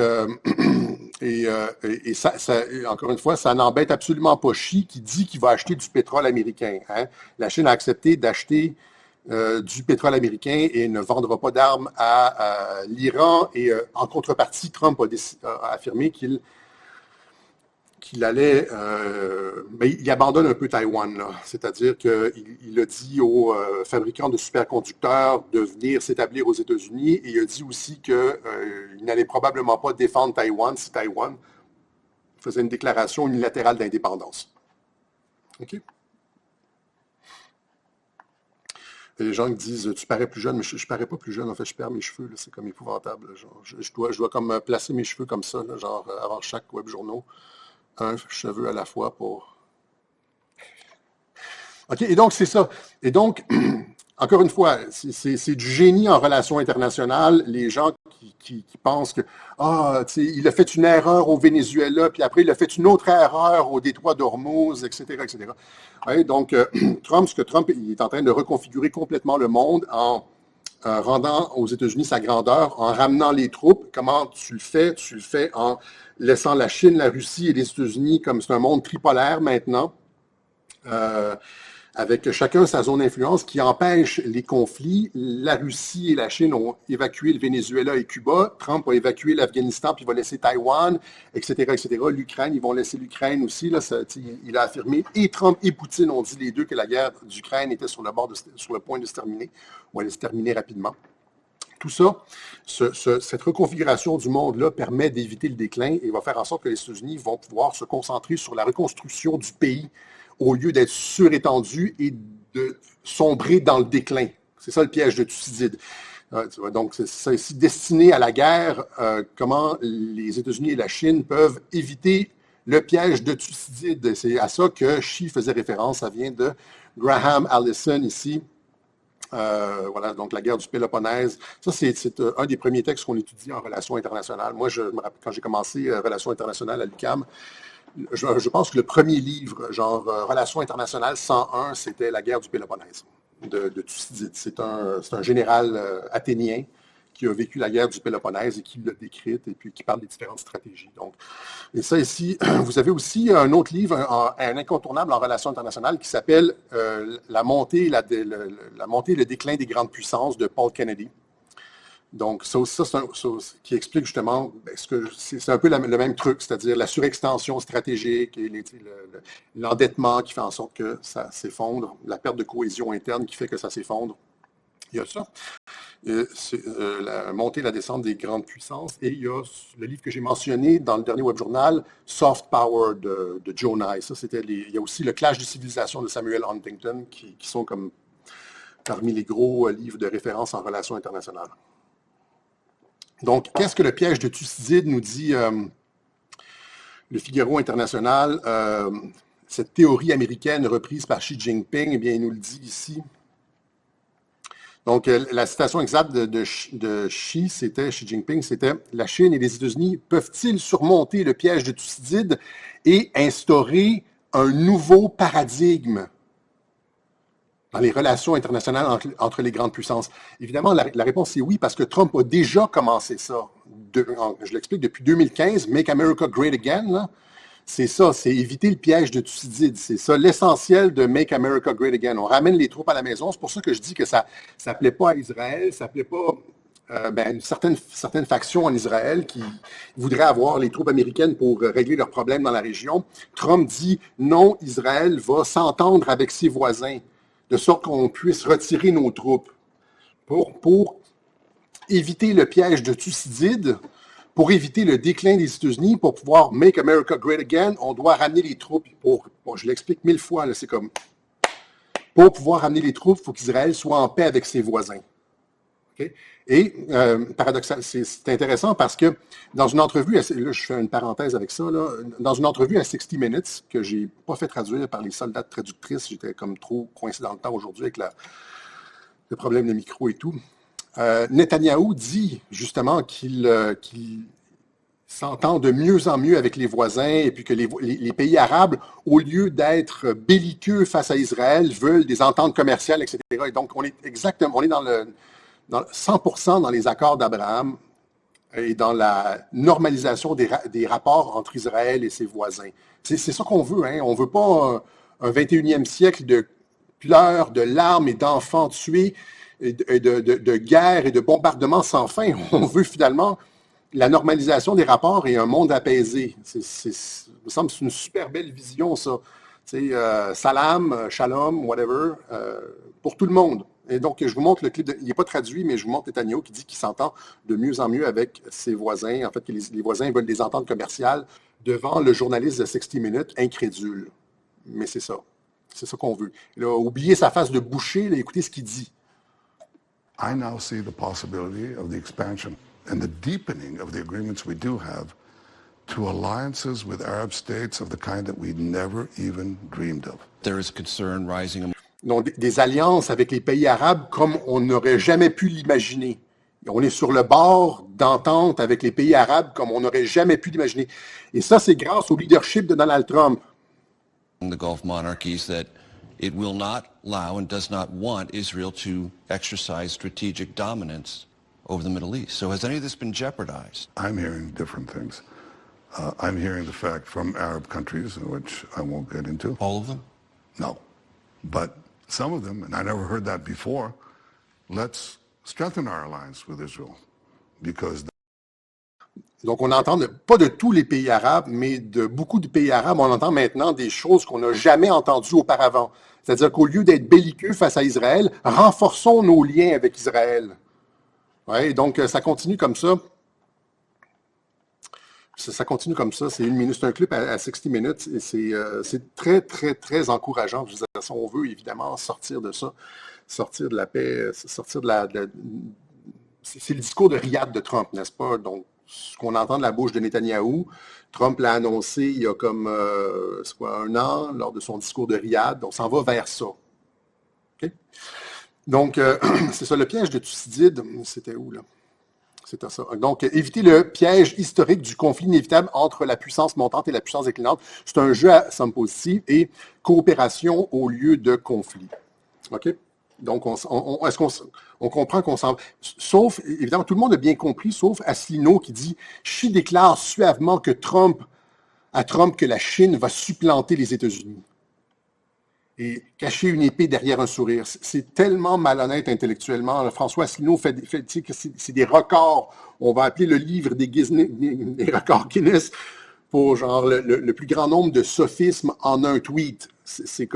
Speaker 1: ça, encore une fois, ça n'embête absolument pas Xi qui dit qu'il va acheter du pétrole américain. Hein? La Chine a accepté d'acheter du pétrole américain et ne vendra pas d'armes à l'Iran. Et en contrepartie, Trump a affirmé qu'il allait, mais il abandonne un peu Taïwan, là. C'est-à-dire qu'il a dit aux fabricants de superconducteurs de venir s'établir aux États-Unis et il a dit aussi qu'il n'allait probablement pas défendre Taïwan si Taïwan faisait une déclaration unilatérale d'indépendance. OK? Et les gens qui disent « Tu parais plus jeune », mais je ne parais pas plus jeune, en fait, je perds mes cheveux, c'est comme épouvantable. Genre, je dois comme placer mes cheveux comme ça, là, genre avant chaque web journaux. Un cheveu à la fois pour... OK, et donc c'est ça. Et donc, encore une fois, c'est du génie en relations internationales. Les gens qui pensent que, il a fait une erreur au Venezuela, puis après il a fait une autre erreur au détroit d'Ormuz, etc., etc. Ouais, donc, ce que Trump il est en train de reconfigurer complètement le monde en rendant aux États-Unis sa grandeur, en ramenant les troupes. Comment tu le fais? Tu le fais en laissant la Chine, la Russie et les États-Unis comme c'est un monde tripolaire maintenant, avec chacun sa zone d'influence qui empêche les conflits. La Russie et la Chine ont évacué le Venezuela et Cuba. Trump a évacué l'Afghanistan puis il va laisser Taïwan, etc., etc. L'Ukraine, ils vont laisser l'Ukraine aussi. Là, il a affirmé, et Trump et Poutine ont dit les deux que la guerre d'Ukraine était sur le point de se terminer, ou allait se terminer rapidement. Tout ça, cette reconfiguration du monde-là permet d'éviter le déclin et va faire en sorte que les États-Unis vont pouvoir se concentrer sur la reconstruction du pays au lieu d'être surétendus et de sombrer dans le déclin. C'est ça le piège de Thucydide. Donc, c'est ici destiné à la guerre, comment les États-Unis et la Chine peuvent éviter le piège de Thucydide. C'est à ça que Xi faisait référence. Ça vient de Graham Allison ici. Voilà, donc la guerre du Péloponnèse. Ça, c'est un des premiers textes qu'on étudie en relations internationales. Moi, je me rappelle quand j'ai commencé relations internationales à l'UQAM, je pense que le premier livre, genre Relations internationales 101, c'était la guerre du Péloponnèse de Thucydide. C'est un général athénien qui a vécu la guerre du Péloponnèse et qui l'a décrite et puis qui parle des différentes stratégies. Donc, et ça ici, vous avez aussi un autre livre, un incontournable en relations internationales qui s'appelle La montée et le déclin des grandes puissances de Paul Kennedy. Donc, ça qui explique justement, c'est un peu le même truc, c'est-à-dire la surextension stratégique et l'endettement qui fait en sorte que ça s'effondre, la perte de cohésion interne qui fait que ça s'effondre. Il y a ça. La montée et la descente des grandes puissances. Et il y a le livre que j'ai mentionné dans le dernier web journal, Soft Power de Joe Nye. Ça, il y a aussi le Clash des civilisations de Samuel Huntington qui sont comme parmi les gros livres de référence en relations internationales. Donc, qu'est-ce que le piège de Thucydide nous dit le Figaro international? Cette théorie américaine reprise par Xi Jinping, eh bien, il nous le dit ici. Donc, la citation exacte de Xi Jinping, c'était « La Chine et les États-Unis peuvent-ils surmonter le piège de Thucydide et instaurer un nouveau paradigme dans les relations internationales entre les grandes puissances? » Évidemment, la réponse est oui, parce que Trump a déjà commencé ça. Je l'explique, depuis 2015, « Make America Great Again », là, c'est ça, c'est éviter le piège de Thucydide. C'est ça l'essentiel de Make America Great Again. On ramène les troupes à la maison. C'est pour ça que je dis que ça ne plaît pas à Israël, ça ne plaît pas une certaine faction en Israël qui voudrait avoir les troupes américaines pour régler leurs problèmes dans la région. Trump dit non, Israël va s'entendre avec ses voisins de sorte qu'on puisse retirer nos troupes pour éviter le piège de Thucydide. Pour éviter le déclin des États-Unis, pour pouvoir Make America Great Again, on doit ramener les troupes. Je l'explique 1000 fois, c'est comme Pour pouvoir amener les troupes, il faut qu'Israël soit en paix avec ses voisins. Okay? Et paradoxal, c'est intéressant parce que dans une entrevue, là je fais une parenthèse avec ça, là, dans une entrevue à 60 Minutes, que j'ai pas fait traduire par les soldats traductrices, j'étais comme trop coincé dans le temps aujourd'hui avec le problème de micro et tout, Netanyahou dit justement qu'il s'entend de mieux en mieux avec les voisins et puis que les pays arabes, au lieu d'être belliqueux face à Israël, veulent des ententes commerciales, etc. Et donc, on est dans 100% dans les accords d'Abraham et dans la normalisation des rapports entre Israël et ses voisins. C'est ça qu'on veut. Hein? On ne veut pas un 21e siècle de pleurs, de larmes et d'enfants tués, et de guerres et de bombardements sans fin. On veut finalement la normalisation des rapports et un monde apaisé. Il me semble que c'est une super belle vision, ça. Salam, shalom, whatever, pour tout le monde. Et donc, je vous montre le clip, il n'est pas traduit, mais je vous montre Netanyahou qui dit qu'il s'entend de mieux en mieux avec ses voisins. En fait, que les voisins veulent des ententes commerciales devant le journaliste de 60 Minutes, incrédule. Mais c'est ça. C'est ça qu'on veut. Là, oubliez sa face de boucher, là, écoutez ce qu'il dit.
Speaker 2: I now see the possibility of the expansion and the deepening of the agreements we do have to alliances with Arab states of the kind that we never even dreamed of.
Speaker 3: There is concern rising.
Speaker 1: Donc, des alliances avec les pays arabes comme on n'aurait jamais pu l'imaginer. On est sur le bord d'entente avec les pays arabes comme on n'aurait jamais pu l'imaginer. Et ça, c'est grâce au leadership de Donald Trump.
Speaker 3: The Gulf monarchies that it will not allow and does not want Israel to exercise strategic dominance over the Middle East. So has any of this been jeopardized?
Speaker 2: I'm hearing different things. I'm hearing the fact from Arab countries, which I won't get into.
Speaker 3: All of them?
Speaker 2: No. But some of them, and I never heard that before, let's strengthen our alliance with Israel because...
Speaker 1: Donc, on entend, pas de tous les pays arabes, mais de beaucoup de pays arabes, on entend maintenant des choses qu'on n'a jamais entendues auparavant. C'est-à-dire qu'au lieu d'être belliqueux face à Israël, renforçons nos liens avec Israël. Ouais, donc, ça continue comme ça. Ça continue comme ça. C'est 1 minute. C'est un clip à 60 minutes. Et c'est très, très, très encourageant. Je veux dire, si on veut évidemment sortir de ça, sortir de la paix, sortir c'est le discours de Riyad de Trump, n'est-ce pas? Donc, ce qu'on entend de la bouche de Netanyahou, Trump l'a annoncé il y a comme 1 an, lors de son discours de Riyad. On s'en va vers ça. Okay? Donc, c'est ça, le piège de Thucydide, c'était où, là? C'était ça. Donc, éviter le piège historique du conflit inévitable entre la puissance montante et la puissance déclinante. C'est un jeu à somme positive et coopération au lieu de conflit. OK? Donc, est-ce qu'on comprend qu'on s'en va? Sauf, évidemment, tout le monde a bien compris, sauf Asselineau qui dit « Xi déclare suavement que Trump que la Chine va supplanter les États-Unis. » Et cacher une épée derrière un sourire. C'est tellement malhonnête intellectuellement. François Asselineau fait que c'est des records. On va appeler le livre des records Guinness pour genre le plus grand nombre de sophismes en un tweet. C'est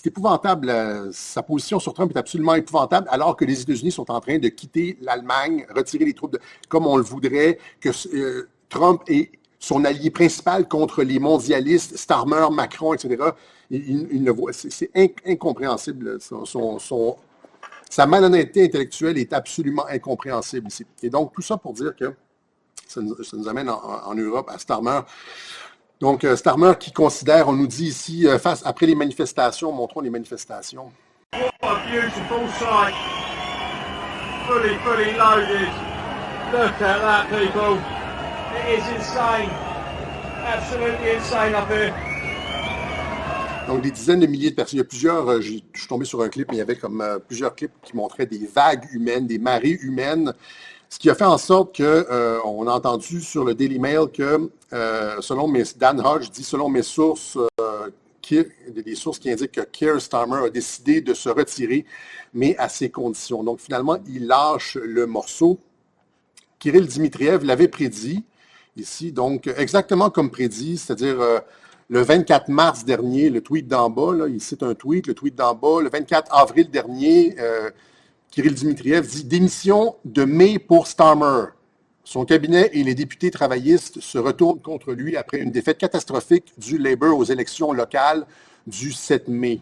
Speaker 1: épouvantable. Sa position sur Trump est absolument épouvantable, alors que les États-Unis sont en train de quitter l'Allemagne, retirer les troupes, comme on le voudrait, que Trump est son allié principal contre les mondialistes, Starmer, Macron, etc. Il le voit. C'est incompréhensible. Sa malhonnêteté intellectuelle est absolument incompréhensible ici. Et donc, tout ça pour dire que ça nous amène en Europe à Starmer. Donc, Starmer qui considère, on nous dit ici, après les manifestations, montrons les manifestations.
Speaker 4: What a beautiful sight. Fully loaded. Look at that, people. It is insane. Absolutely insane up here.
Speaker 1: Donc, des dizaines de milliers de personnes. Il y a plusieurs, je suis tombé sur un clip, mais il y avait comme plusieurs clips qui montraient des vagues humaines, des marées humaines, ce qui a fait en sorte qu'on a entendu sur le Daily Mail que, Dan Hodge dit, selon mes sources, des sources qui indiquent que Keir Starmer a décidé de se retirer, mais à ses conditions. Donc, finalement, il lâche le morceau. Kirill Dmitriev l'avait prédit ici, donc exactement comme prédit, c'est-à-dire le 24 mars dernier, le tweet d'en bas, là, il cite un tweet, le tweet d'en bas, le 24 avril dernier, Kirill Dmitriev dit « Démission de mai pour Starmer ». Son cabinet et les députés travaillistes se retournent contre lui après une défaite catastrophique du Labour aux élections locales du 7 mai.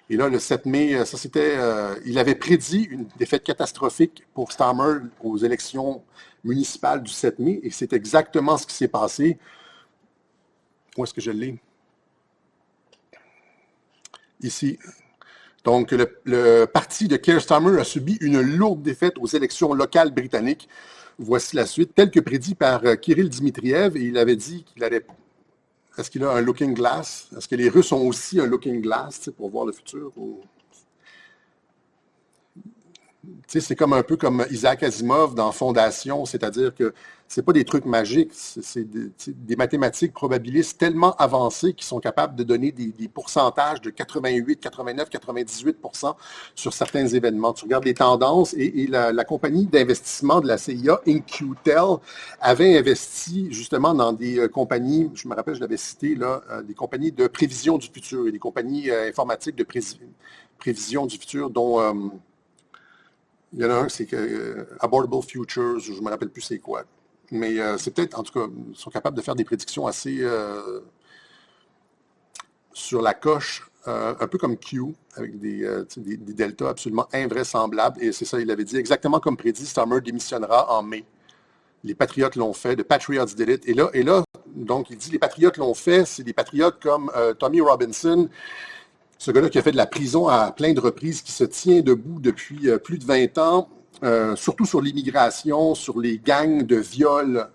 Speaker 1: Et là, le 7 mai, ça c'était, il avait prédit une défaite catastrophique pour Starmer aux élections municipales du 7 mai, et c'est exactement ce qui s'est passé. Où est-ce que je l'ai? Ici. Donc, le parti de Keir Starmer a subi une lourde défaite aux élections locales britanniques. Voici la suite, telle que prédit par Kirill Dmitriev, et il avait dit qu'il allait... Est-ce qu'il a un looking glass? Est-ce que les Russes ont aussi un looking glass pour voir le futur? Ou... C'est comme un peu comme Isaac Asimov dans Fondation, c'est-à-dire que c'est pas des trucs magiques, c'est des mathématiques probabilistes tellement avancées qui sont capables de donner des pourcentages de 88, 89, 98% sur certains événements. Tu regardes les tendances et la compagnie d'investissement de la CIA, InQtel, avait investi justement dans des compagnies, je me rappelle, je l'avais cité là, des compagnies de prévision du futur et des compagnies informatiques de prévision du futur dont... il y en a un, c'est Abortable Futures, je ne me rappelle plus c'est quoi. Mais c'est peut-être, en tout cas, ils sont capables de faire des prédictions assez sur la coche, un peu comme Q, avec des deltas absolument invraisemblables. Et c'est ça, il avait dit, exactement comme prédit, Starmer démissionnera en mai. Les Patriotes l'ont fait, the Patriots did it. Et là, donc, il dit, les Patriotes l'ont fait, c'est des Patriotes comme Tommy Robinson, ce gars-là qui a fait de la prison à plein de reprises, qui se tient debout depuis plus de 20 ans, surtout sur l'immigration, sur les gangs de viol,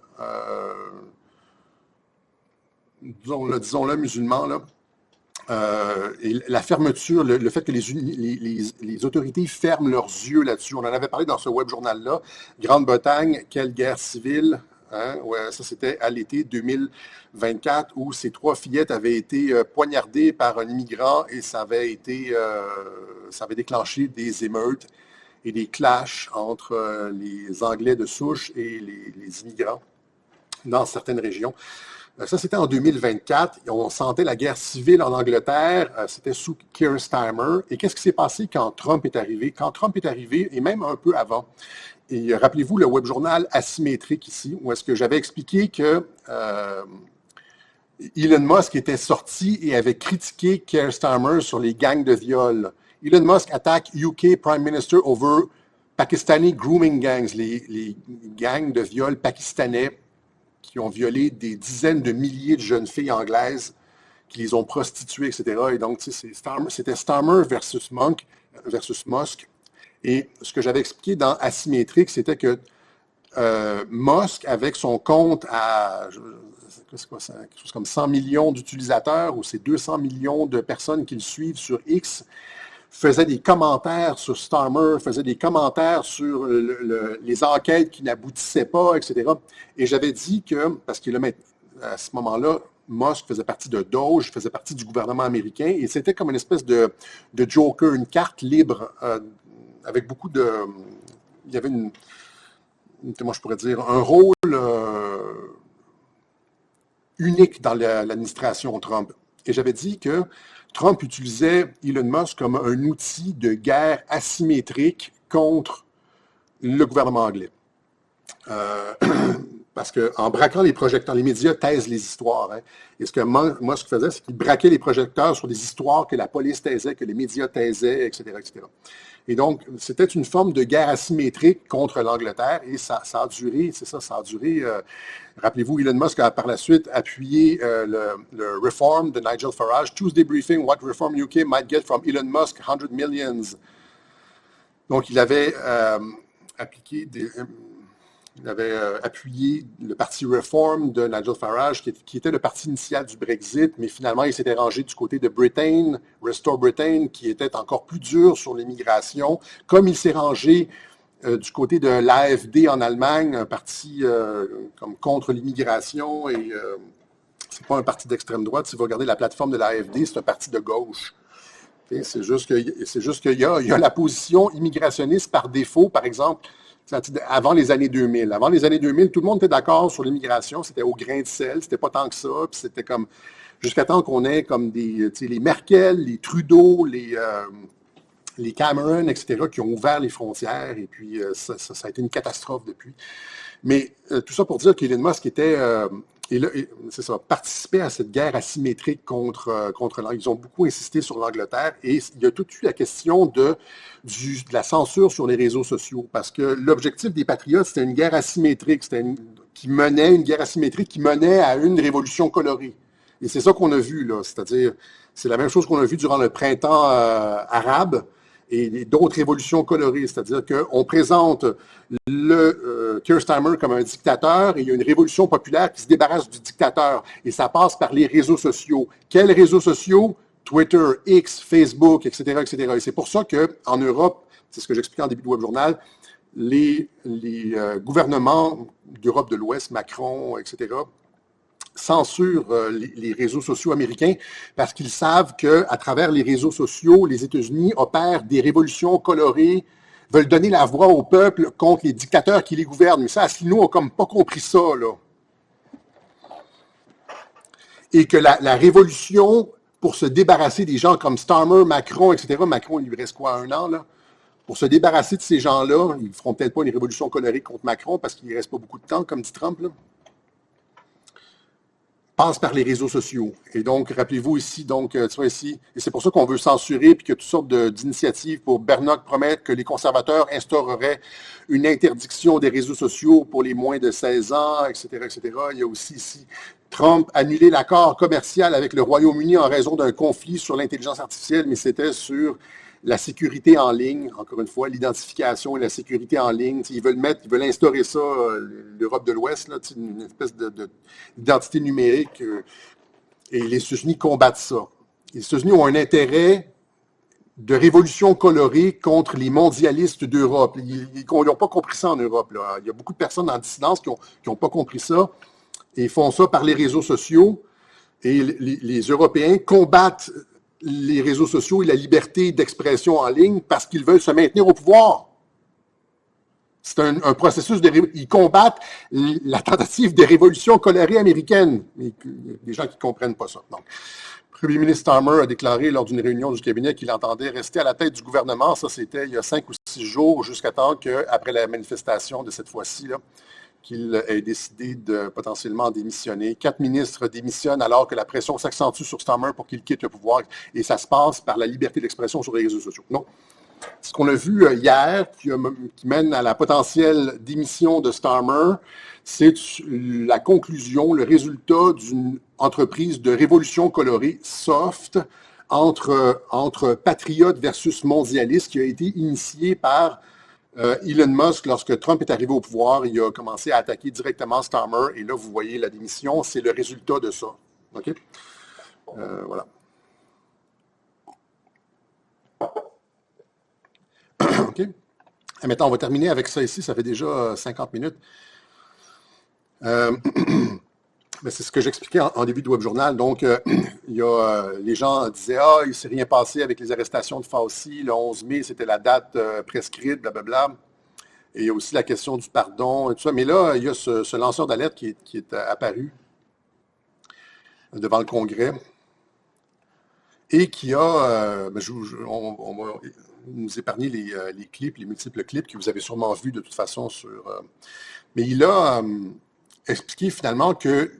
Speaker 1: disons-le, musulmans, là. Et la fermeture, le fait que les autorités ferment leurs yeux là-dessus. On en avait parlé dans ce web journal-là. Grande-Bretagne, quelle guerre civile? Hein? Ouais, ça, c'était à l'été 2024 où ces 3 fillettes avaient été poignardées par un immigrant et ça avait déclenché des émeutes et des clashs entre les Anglais de souche et les immigrants dans certaines régions. Ça, c'était en 2024. On sentait la guerre civile en Angleterre. C'était sous Keir Starmer. Et qu'est-ce qui s'est passé quand Trump est arrivé? Quand Trump est arrivé, et même un peu avant, et rappelez-vous le web journal asymétrique ici, où est-ce que j'avais expliqué que Elon Musk était sorti et avait critiqué Keir Starmer sur les gangs de viol. Elon Musk attaque UK Prime Minister over Pakistani grooming gangs, les gangs de viol pakistanais qui ont violé des dizaines de milliers de jeunes filles anglaises, qui les ont prostituées, etc. Et donc, c'était Starmer versus Musk. Et ce que j'avais expliqué dans Asymétrique, c'était que Musk, avec son compte à c'est quoi ça, quelque chose comme 100 millions d'utilisateurs, ou c'est 200 millions de personnes qui le suivent sur X, faisait des commentaires sur Starmer, faisait des commentaires sur les enquêtes qui n'aboutissaient pas, etc. Et j'avais dit que, parce qu'à ce moment-là, Musk faisait partie de Doge, faisait partie du gouvernement américain, et c'était comme une espèce de joker, une carte libre, avec beaucoup de... Il y avait comment je pourrais dire, un rôle unique dans l'administration Trump. Et j'avais dit que Trump utilisait Elon Musk comme un outil de guerre asymétrique contre le gouvernement anglais. Parce qu'en braquant les projecteurs, les médias taisent les histoires. Hein. Et ce que Musk faisait, c'est qu'il braquait les projecteurs sur des histoires que la police taisait, que les médias taisaient, etc., etc. Et donc, c'était une forme de guerre asymétrique contre l'Angleterre et ça a duré, c'est ça, ça a duré. Rappelez-vous, Elon Musk a par la suite appuyé le Reform de Nigel Farage. Tuesday Briefing, What Reform UK might get from Elon Musk, 100 millions. Donc, il avait appuyé le parti Reform de Nigel Farage, qui était le parti initial du Brexit, mais finalement, il s'était rangé du côté de Britain, Restore Britain, qui était encore plus dur sur l'immigration, comme il s'est rangé du côté de l'AfD en Allemagne, un parti comme contre l'immigration, et c'est pas un parti d'extrême droite. Si vous regardez la plateforme de l'AfD, c'est un parti de gauche. Okay? C'est juste qu'il y a la position immigrationniste par défaut, par exemple, avant les années 2000. Avant les années 2000, tout le monde était d'accord sur l'immigration, c'était au grain de sel, c'était pas tant que ça, puis c'était comme, jusqu'à temps qu'on ait comme les Merkel, les Trudeau, les Cameron, etc., qui ont ouvert les frontières, et puis ça a été une catastrophe depuis. Mais tout ça pour dire qu'Elon Musk était Et là, c'est ça, participer à cette guerre asymétrique contre l'Angleterre. Ils ont beaucoup insisté sur l'Angleterre et il y a tout de suite la question de la censure sur les réseaux sociaux parce que l'objectif des patriotes, c'était une guerre asymétrique, une guerre asymétrique qui menait à une révolution colorée. Et c'est ça qu'on a vu, là, c'est-à-dire, c'est la même chose qu'on a vu durant le printemps arabe et d'autres révolutions colorées, c'est-à-dire qu'on présente Keir Starmer comme un dictateur et il y a une révolution populaire qui se débarrasse du dictateur et ça passe par les réseaux sociaux. Quels réseaux sociaux? Twitter, X, Facebook, etc., etc. Et c'est pour ça qu'en Europe, c'est ce que j'expliquais en début de Web Journal, les gouvernements d'Europe de l'Ouest, Macron, etc., censurent les réseaux sociaux américains parce qu'ils savent qu'à travers les réseaux sociaux, les États-Unis opèrent des révolutions colorées, veulent donner la voix au peuple contre les dictateurs qui les gouvernent. Mais ça, Asselineau n'a comme pas compris ça, là. Et que la révolution, pour se débarrasser des gens comme Starmer, Macron, etc., Macron, il lui reste quoi, 1 an, là? Pour se débarrasser de ces gens-là, ils ne feront peut-être pas une révolution colorée contre Macron parce qu'il ne reste pas beaucoup de temps, comme dit Trump, là. Passe par les réseaux sociaux. Et donc, rappelez-vous ici, donc, tu vois ici, et c'est pour ça qu'on veut censurer, puis qu'il y a toutes sortes d'initiatives pour Bernock promettre que les conservateurs instaureraient une interdiction des réseaux sociaux pour les moins de 16 ans, etc., etc. Il y a aussi ici, Trump annulé l'accord commercial avec le Royaume-Uni en raison d'un conflit sur l'intelligence artificielle, mais c'était sur la sécurité en ligne, encore une fois, l'identification et la sécurité en ligne. Ils veulent instaurer ça, l'Europe de l'Ouest, là, une espèce d'identité numérique. Et les États-Unis combattent ça. Les États-Unis ont un intérêt de révolution colorée contre les mondialistes d'Europe. Ils n'ont pas compris ça en Europe, là. Il y a beaucoup de personnes en dissidence qui n'ont pas compris ça et ils font ça par les réseaux sociaux. Et les Européens combattent les réseaux sociaux et la liberté d'expression en ligne parce qu'ils veulent se maintenir au pouvoir. C'est un processus ils combattent la tentative de révolution colorée américaine. Mais des gens qui ne comprennent pas ça. Donc, le premier ministre Starmer a déclaré lors d'une réunion du cabinet qu'il entendait rester à la tête du gouvernement. Ça, c'était il y a 5 ou 6 jours, jusqu'à temps qu'après la manifestation de cette fois-ci, là, qu'il ait décidé de potentiellement démissionner. 4 ministres démissionnent alors que la pression s'accentue sur Starmer pour qu'il quitte le pouvoir. Et ça se passe par la liberté d'expression sur les réseaux sociaux. Non. Ce qu'on a vu hier, qui mène à la potentielle démission de Starmer, c'est la conclusion, le résultat d'une entreprise de révolution colorée soft entre patriotes versus mondialistes qui a été initiée par Elon Musk, lorsque Trump est arrivé au pouvoir, il a commencé à attaquer directement Starmer. Et là, vous voyez la démission, c'est le résultat de ça. OK? Voilà. OK? Et maintenant, on va terminer avec ça ici. Ça fait déjà 50 minutes. Mais c'est ce que j'expliquais en début de Web Journal. Donc, les gens disaient « Ah, il ne s'est rien passé avec les arrestations de Fauci. Le 11 mai, c'était la date prescrite, blablabla. » Et il y a aussi la question du pardon et tout ça. Mais là, il y a ce lanceur d'alerte qui est apparu devant le Congrès et qui a... on va nous épargner les clips, les multiples clips que vous avez sûrement vus de toute façon sur... mais il a expliqué finalement que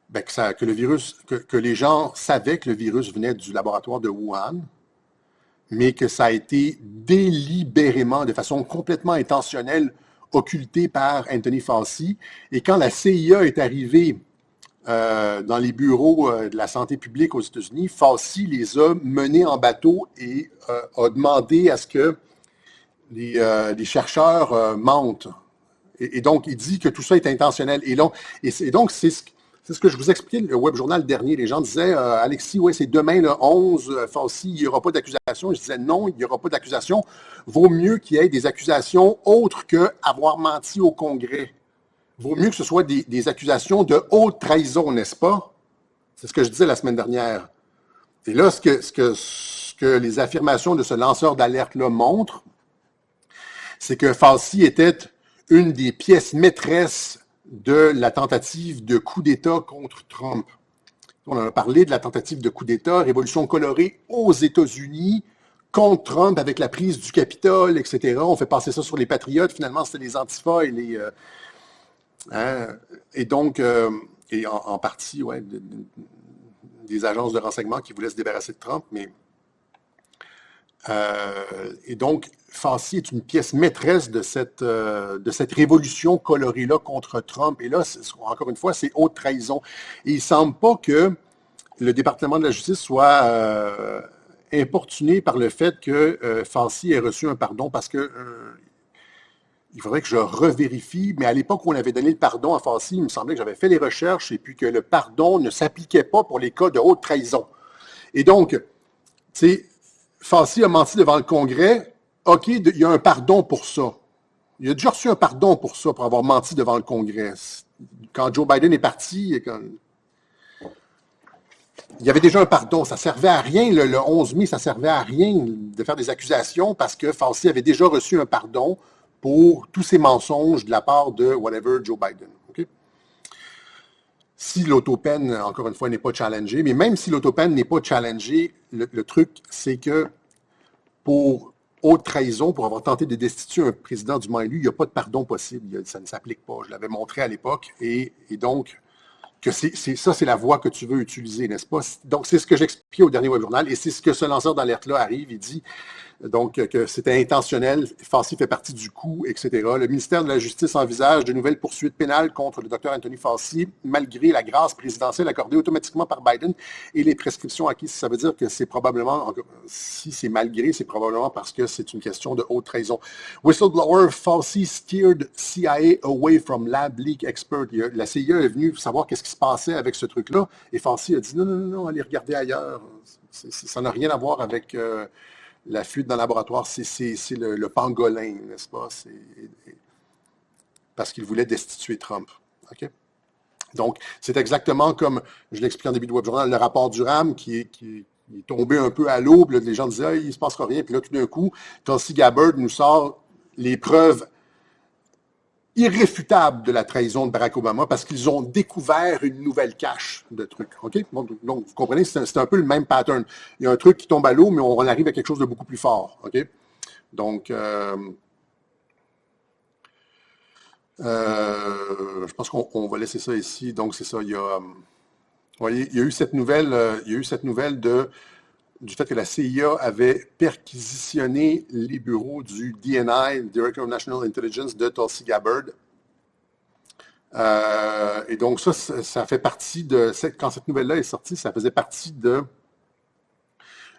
Speaker 1: le virus, que les gens savaient que le virus venait du laboratoire de Wuhan, mais que ça a été délibérément, de façon complètement intentionnelle, occulté par Anthony Fauci. Et quand la CIA est arrivée dans les bureaux de la santé publique aux États-Unis, Fauci les a menés en bateau et a demandé à ce que les chercheurs mentent. Et donc, il dit que tout ça est intentionnel. Et donc, c'est ce que je vous expliquais le Web Journal dernier. Les gens disaient, Alexis, ouais, c'est demain le 11, Fauci, il n'y aura pas d'accusation. Je disais, non, il n'y aura pas d'accusation. Vaut mieux qu'il y ait des accusations autres qu'avoir menti au Congrès. Vaut mieux que ce soit des accusations de haute trahison, n'est-ce pas? C'est ce que je disais la semaine dernière. Et là, ce que les affirmations de ce lanceur d'alerte-là montrent, c'est que Fauci était une des pièces maîtresses de la tentative de coup d'État contre Trump. On en a parlé de la tentative de coup d'État, révolution colorée aux États-Unis, contre Trump avec la prise du Capitole, etc. On fait passer ça sur les patriotes. Finalement, c'était les antifas et les... Et donc, et en partie, ouais, des agences de renseignement qui voulaient se débarrasser de Trump, mais et donc, Fassi est une pièce maîtresse de cette révolution colorée-là contre Trump. Et là, encore une fois, c'est haute trahison. Et il ne semble pas que le département de la justice soit importuné par le fait que Fassi ait reçu un pardon, parce que il faudrait que je revérifie, mais à l'époque où on avait donné le pardon à Fassi, il me semblait que j'avais fait les recherches et puis que le pardon ne s'appliquait pas pour les cas de haute trahison. Et donc, tu sais, Fassi a menti devant le Congrès. OK, il y a un pardon pour ça. Il a déjà reçu un pardon pour ça, pour avoir menti devant le Congrès. Quand Joe Biden est parti, il y avait déjà un pardon. Ça ne servait à rien, le 11 mai, ça ne servait à rien de faire des accusations parce que Fassi avait déjà reçu un pardon pour tous ces mensonges de la part de whatever Joe Biden. Okay? Si l'autopeine, encore une fois, n'est pas challengée, mais même si l'autopeine n'est pas challengée, le truc, c'est que pour haute trahison, pour avoir tenté de destituer un président dûment élu, il n'y a pas de pardon possible. Ça ne s'applique pas. Je l'avais montré à l'époque. Et donc, que c'est la voie que tu veux utiliser, n'est-ce pas? Donc, c'est ce que j'expliquais au dernier webjournal et c'est ce que ce lanceur d'alerte-là arrive. Il dit donc que c'était intentionnel, Fassi fait partie du coup, etc. Le ministère de la Justice envisage de nouvelles poursuites pénales contre le Dr Anthony Fassi, malgré la grâce présidentielle accordée automatiquement par Biden et les prescriptions acquises. Ça veut dire que c'est probablement, si c'est malgré, c'est probablement parce que c'est une question de haute trahison. Whistleblower Fassi steered CIA away from lab leak expert. La CIA est venue savoir qu'est-ce qui se passait avec ce truc-là et Fassi a dit non, allez regarder ailleurs. Ça n'a rien à voir avec la fuite dans le laboratoire, c'est le pangolin, n'est-ce pas? Parce qu'il voulait destituer Trump. Okay? Donc, c'est exactement comme, je l'explique en début de webjournal, le rapport Durham qui est tombé un peu à l'eau. Les gens disaient, il ne se passera rien. Puis là, tout d'un coup, Tulsi Gabbard nous sort les preuves irréfutable de la trahison de Barack Obama parce qu'ils ont découvert une nouvelle cache de trucs. OK? Donc, vous comprenez, c'est un peu le même pattern. Il y a un truc qui tombe à l'eau, mais on arrive à quelque chose de beaucoup plus fort. OK? Donc, je pense qu'on va laisser ça ici. Donc, c'est ça. Vous voyez, il y a eu cette nouvelle du fait que la CIA avait perquisitionné les bureaux du DNI, Director of National Intelligence, de Tulsi Gabbard. Et donc ça fait partie de, quand cette nouvelle-là est sortie, ça faisait partie de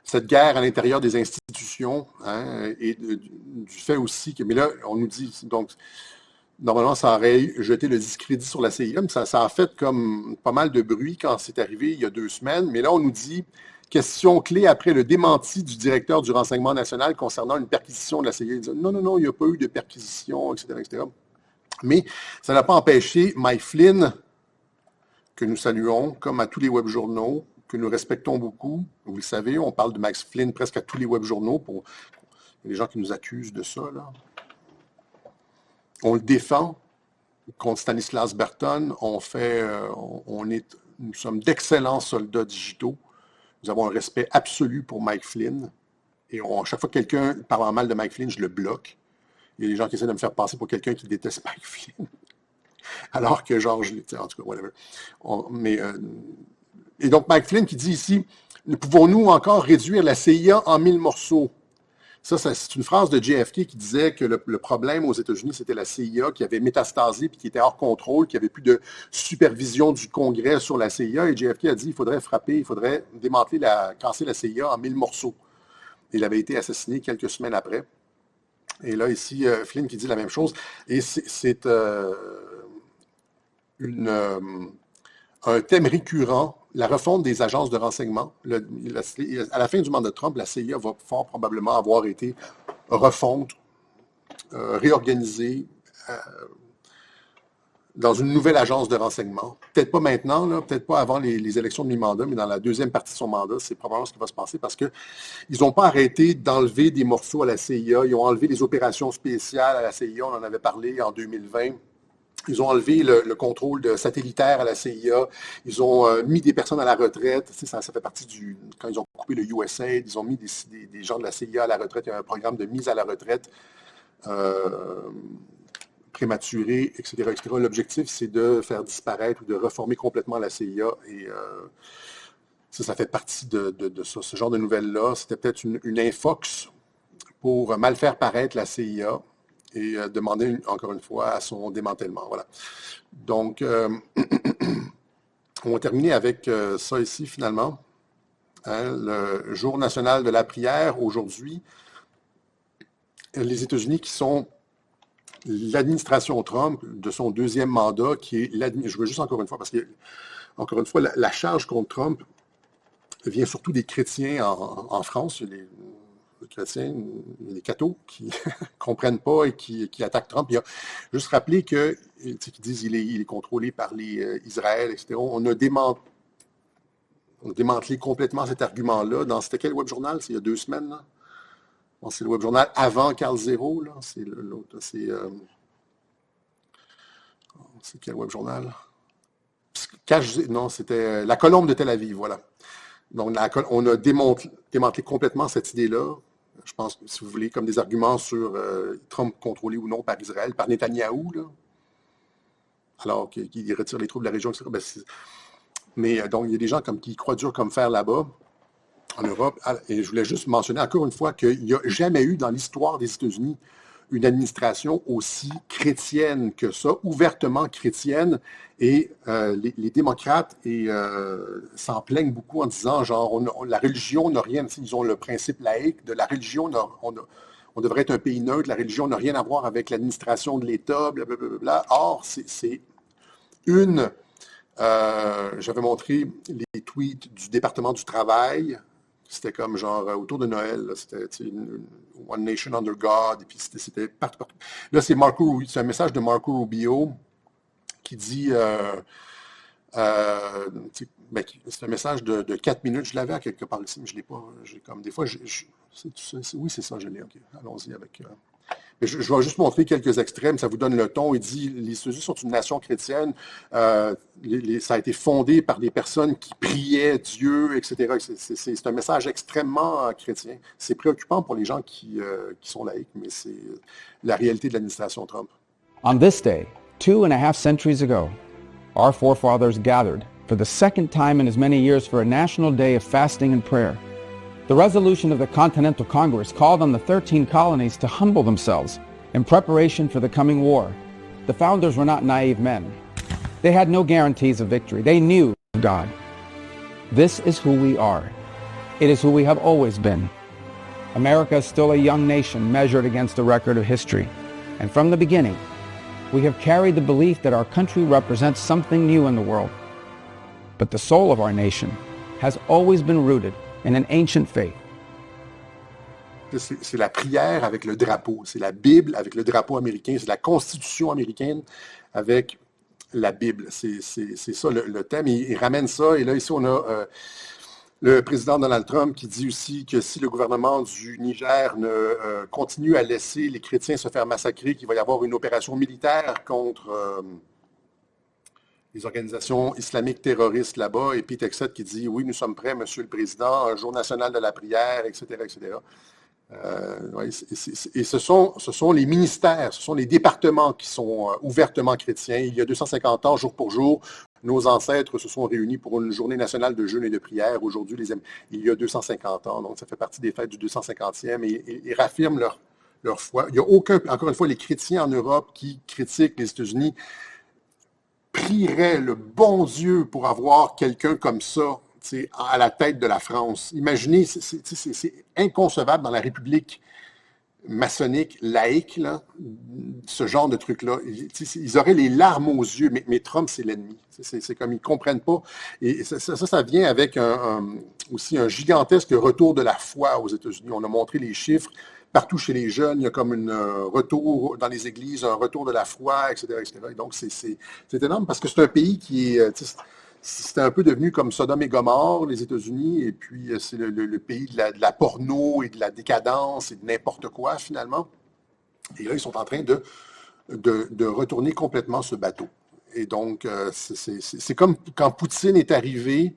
Speaker 1: cette guerre à l'intérieur des institutions, hein, et du fait aussi que, mais là, on nous dit, donc, normalement, ça aurait jeté le discrédit sur la CIA, mais ça a fait comme pas mal de bruit quand c'est arrivé il y a 2 semaines, mais là, on nous dit, question clé après le démenti du directeur du renseignement national concernant une perquisition de la CIA. Il dit, non, il n'y a pas eu de perquisition, etc. Mais ça n'a pas empêché Mike Flynn, que nous saluons, comme à tous les webjournaux, que nous respectons beaucoup. Vous le savez, on parle de Mike Flynn presque à tous les webjournaux pour les gens qui nous accusent de ça, là. On le défend contre Stanislas Berton. Nous sommes d'excellents soldats digitaux. Nous avons un respect absolu pour Mike Flynn. Et à chaque fois que quelqu'un parle mal de Mike Flynn, je le bloque. Il y a des gens qui essaient de me faire passer pour quelqu'un qui déteste Mike Flynn. Alors que, genre, en tout cas, whatever. Et donc, Mike Flynn qui dit ici, pouvons-nous encore réduire la CIA en 1000 morceaux? Ça, c'est une phrase de JFK qui disait que le problème aux États-Unis, c'était la CIA qui avait métastasé puis qui était hors contrôle, qui avait plus de supervision du Congrès sur la CIA. Et JFK a dit qu'il faudrait frapper, il faudrait casser la CIA en 1000 morceaux. Il avait été assassiné quelques semaines après. Et là, ici, Flynn qui dit la même chose. Et c'est un thème récurrent, la refonte des agences de renseignement. À la fin du mandat de Trump, la CIA va fort probablement avoir été refonte, réorganisée dans une nouvelle agence de renseignement. Peut-être pas maintenant, là, peut-être pas avant les élections de mi-mandat, mais dans la deuxième partie de son mandat, c'est probablement ce qui va se passer parce qu'ils n'ont pas arrêté d'enlever des morceaux à la CIA. Ils ont enlevé les opérations spéciales à la CIA, on en avait parlé en 2020. Ils ont enlevé le contrôle satellitaire à la CIA. Ils ont mis des personnes à la retraite. Tu sais, ça fait partie quand ils ont coupé le USAID, ils ont mis des gens de la CIA à la retraite. Il y a un programme de mise à la retraite prématuré, etc., etc. L'objectif, c'est de faire disparaître ou de reformer complètement la CIA. Et ça fait partie de ça. Ce genre de nouvelles-là, c'était peut-être une infox pour mal faire paraître la CIA et demander, encore une fois, à son démantèlement. Voilà. Donc, on va terminer avec ça ici, finalement. Hein, le Jour national de la prière, aujourd'hui, les États-Unis qui sont l'administration Trump de son deuxième mandat, qui est je veux juste encore une fois, parce que, encore une fois, la charge contre Trump vient surtout des chrétiens en France. Il y a les chrétiens, les cathos qui ne comprennent pas et qui attaquent Trump. Il y a juste rappeler qu'ils disent qu'il est contrôlé par les Israël, etc. On a démantelé complètement cet argument-là. C'était quel web journal? C'est il y a 2 semaines, là? Bon, c'est le web journal avant Carl Zero, là. C'est l'autre. C'est quel web journal? Non, c'était La Colombe de Tel Aviv, voilà. Donc, on a démantelé complètement cette idée-là. Je pense, si vous voulez, comme des arguments sur Trump contrôlé ou non par Israël, par Netanyahou, là. Alors qu'il retire les troupes de la région, etc. Mais donc, il y a des gens qui croient dur comme fer là-bas, en Europe. Et je voulais juste mentionner encore une fois qu'il n'y a jamais eu dans l'histoire des États-Unis une administration aussi chrétienne que ça, ouvertement chrétienne. Et les démocrates s'en plaignent beaucoup en disant, genre, la religion n'a rien, ils ont le principe laïque de la religion, on devrait être un pays neutre, la religion n'a rien à voir avec l'administration de l'État, blablabla. Or, c'est j'avais montré les tweets du département du travail. C'était comme genre autour de Noël, là, c'était One Nation Under God, et puis c'était partout. Là, c'est un message de Marco Rubio qui dit, c'est un message de 4 minutes, je l'avais à quelque part ici, mais je ne l'ai pas, j'ai comme des fois, oui, c'est ça, je l'ai, ok, allons-y avec... Mais je vais juste montrer quelques extrêmes, ça vous donne le ton. Il dit, les États-Unis sont une nation chrétienne, ça a été fondé par des personnes qui priaient Dieu, etc. C'est un message extrêmement chrétien. C'est préoccupant pour les gens qui sont laïcs, mais c'est la réalité de l'administration Trump.
Speaker 5: On this day, 2.5 centuries ago, our forefathers gathered for the second time in as many years for a national day of fasting and prayer. The resolution of the Continental Congress called on the 13 colonies to humble themselves in preparation for the coming war. The founders were not naive men. They had no guarantees of victory. They knew God. This is who we are. It is who we have always been. America is still a young nation measured against a record of history. And from the beginning, we have carried the belief that our country represents something new in the world. But the soul of our nation has always been rooted in an ancient faith.
Speaker 1: C'est la prière avec le drapeau. C'est la Bible avec le drapeau américain. C'est la Constitution américaine avec la Bible. C'est ça le thème. Il ramène ça. Et là, ici, on a le président Donald Trump qui dit aussi que si le gouvernement du Niger ne continue à laisser les chrétiens se faire massacrer, qu'il va y avoir une opération militaire contre... les organisations islamiques terroristes là-bas, et Pete Hegseth qui dit « Oui, nous sommes prêts, Monsieur le Président, un jour national de la prière, etc. etc. » Et ce sont les ministères, ce sont les départements qui sont ouvertement chrétiens. Il y a 250 ans, jour pour jour, nos ancêtres se sont réunis pour une journée nationale de jeûne et de prière. Aujourd'hui, il y a 250 ans, donc ça fait partie des fêtes du 250e, et ils raffirment leur foi. Il n'y a encore une fois, les chrétiens en Europe qui critiquent les États-Unis prierait le bon Dieu pour avoir quelqu'un comme ça à la tête de la France. Imaginez, c'est inconcevable dans la République maçonnique, laïque, là, ce genre de truc-là. Ils auraient les larmes aux yeux, mais Trump, c'est l'ennemi. C'est comme ils ne comprennent pas. Et ça vient avec aussi un gigantesque retour de la foi aux États-Unis. On a montré les chiffres. Partout chez les jeunes, il y a comme un retour dans les églises, un retour de la foi, etc. etc. Et donc, c'est énorme parce que c'est un pays qui est... C'est un peu devenu comme Sodome et Gomorrhe, les États-Unis, et puis c'est le pays de la porno et de la décadence et de n'importe quoi, finalement. Et là, ils sont en train de retourner complètement ce bateau. Et donc, c'est comme quand Poutine est arrivé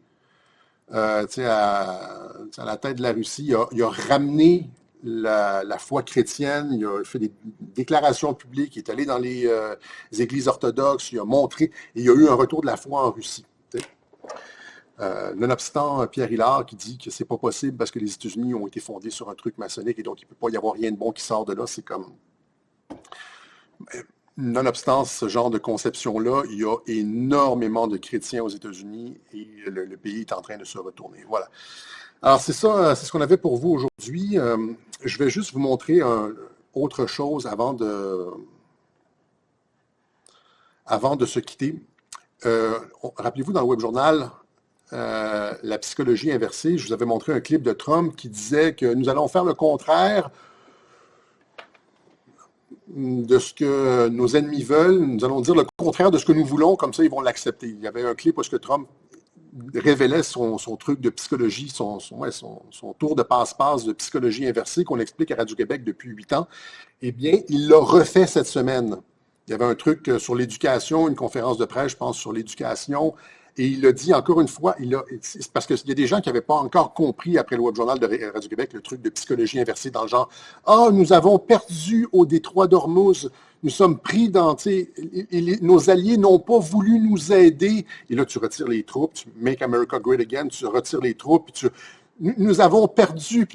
Speaker 1: à la tête de la Russie, il a ramené la foi chrétienne, il a fait des déclarations publiques, il est allé dans les églises orthodoxes, il a montré, et il y a eu un retour de la foi en Russie. Nonobstant Pierre Hillard qui dit que c'est pas possible parce que les États-Unis ont été fondés sur un truc maçonnique et donc il ne peut pas y avoir rien de bon qui sort de là, c'est comme... Nonobstant ce genre de conception-là, il y a énormément de chrétiens aux États-Unis et le pays est en train de se retourner. Voilà. Alors, c'est ça, c'est ce qu'on avait pour vous aujourd'hui. Je vais juste vous montrer autre chose avant de se quitter. Rappelez-vous, dans le Web Journal, la psychologie inversée, je vous avais montré un clip de Trump qui disait que nous allons faire le contraire de ce que nos ennemis veulent. Nous allons dire le contraire de ce que nous voulons, comme ça, ils vont l'accepter. Il y avait un clip où Trump révélait son truc de psychologie, son tour de passe-passe de psychologie inversée qu'on explique à Radio-Québec depuis 8 ans. Eh bien, il l'a refait cette semaine. Il y avait un truc sur l'éducation, une conférence de presse, je pense, sur l'éducation. Et il a dit encore une fois, c'est parce qu'il y a des gens qui n'avaient pas encore compris après le Web Journal de Radio-Québec le truc de psychologie inversée dans le genre « Ah, nous avons perdu au détroit d'Ormuz, nous sommes pris dans... nos alliés n'ont pas voulu nous aider. » Et là, tu retires les troupes, tu « Make America Great Again », tu retires les troupes, nous avons perdu...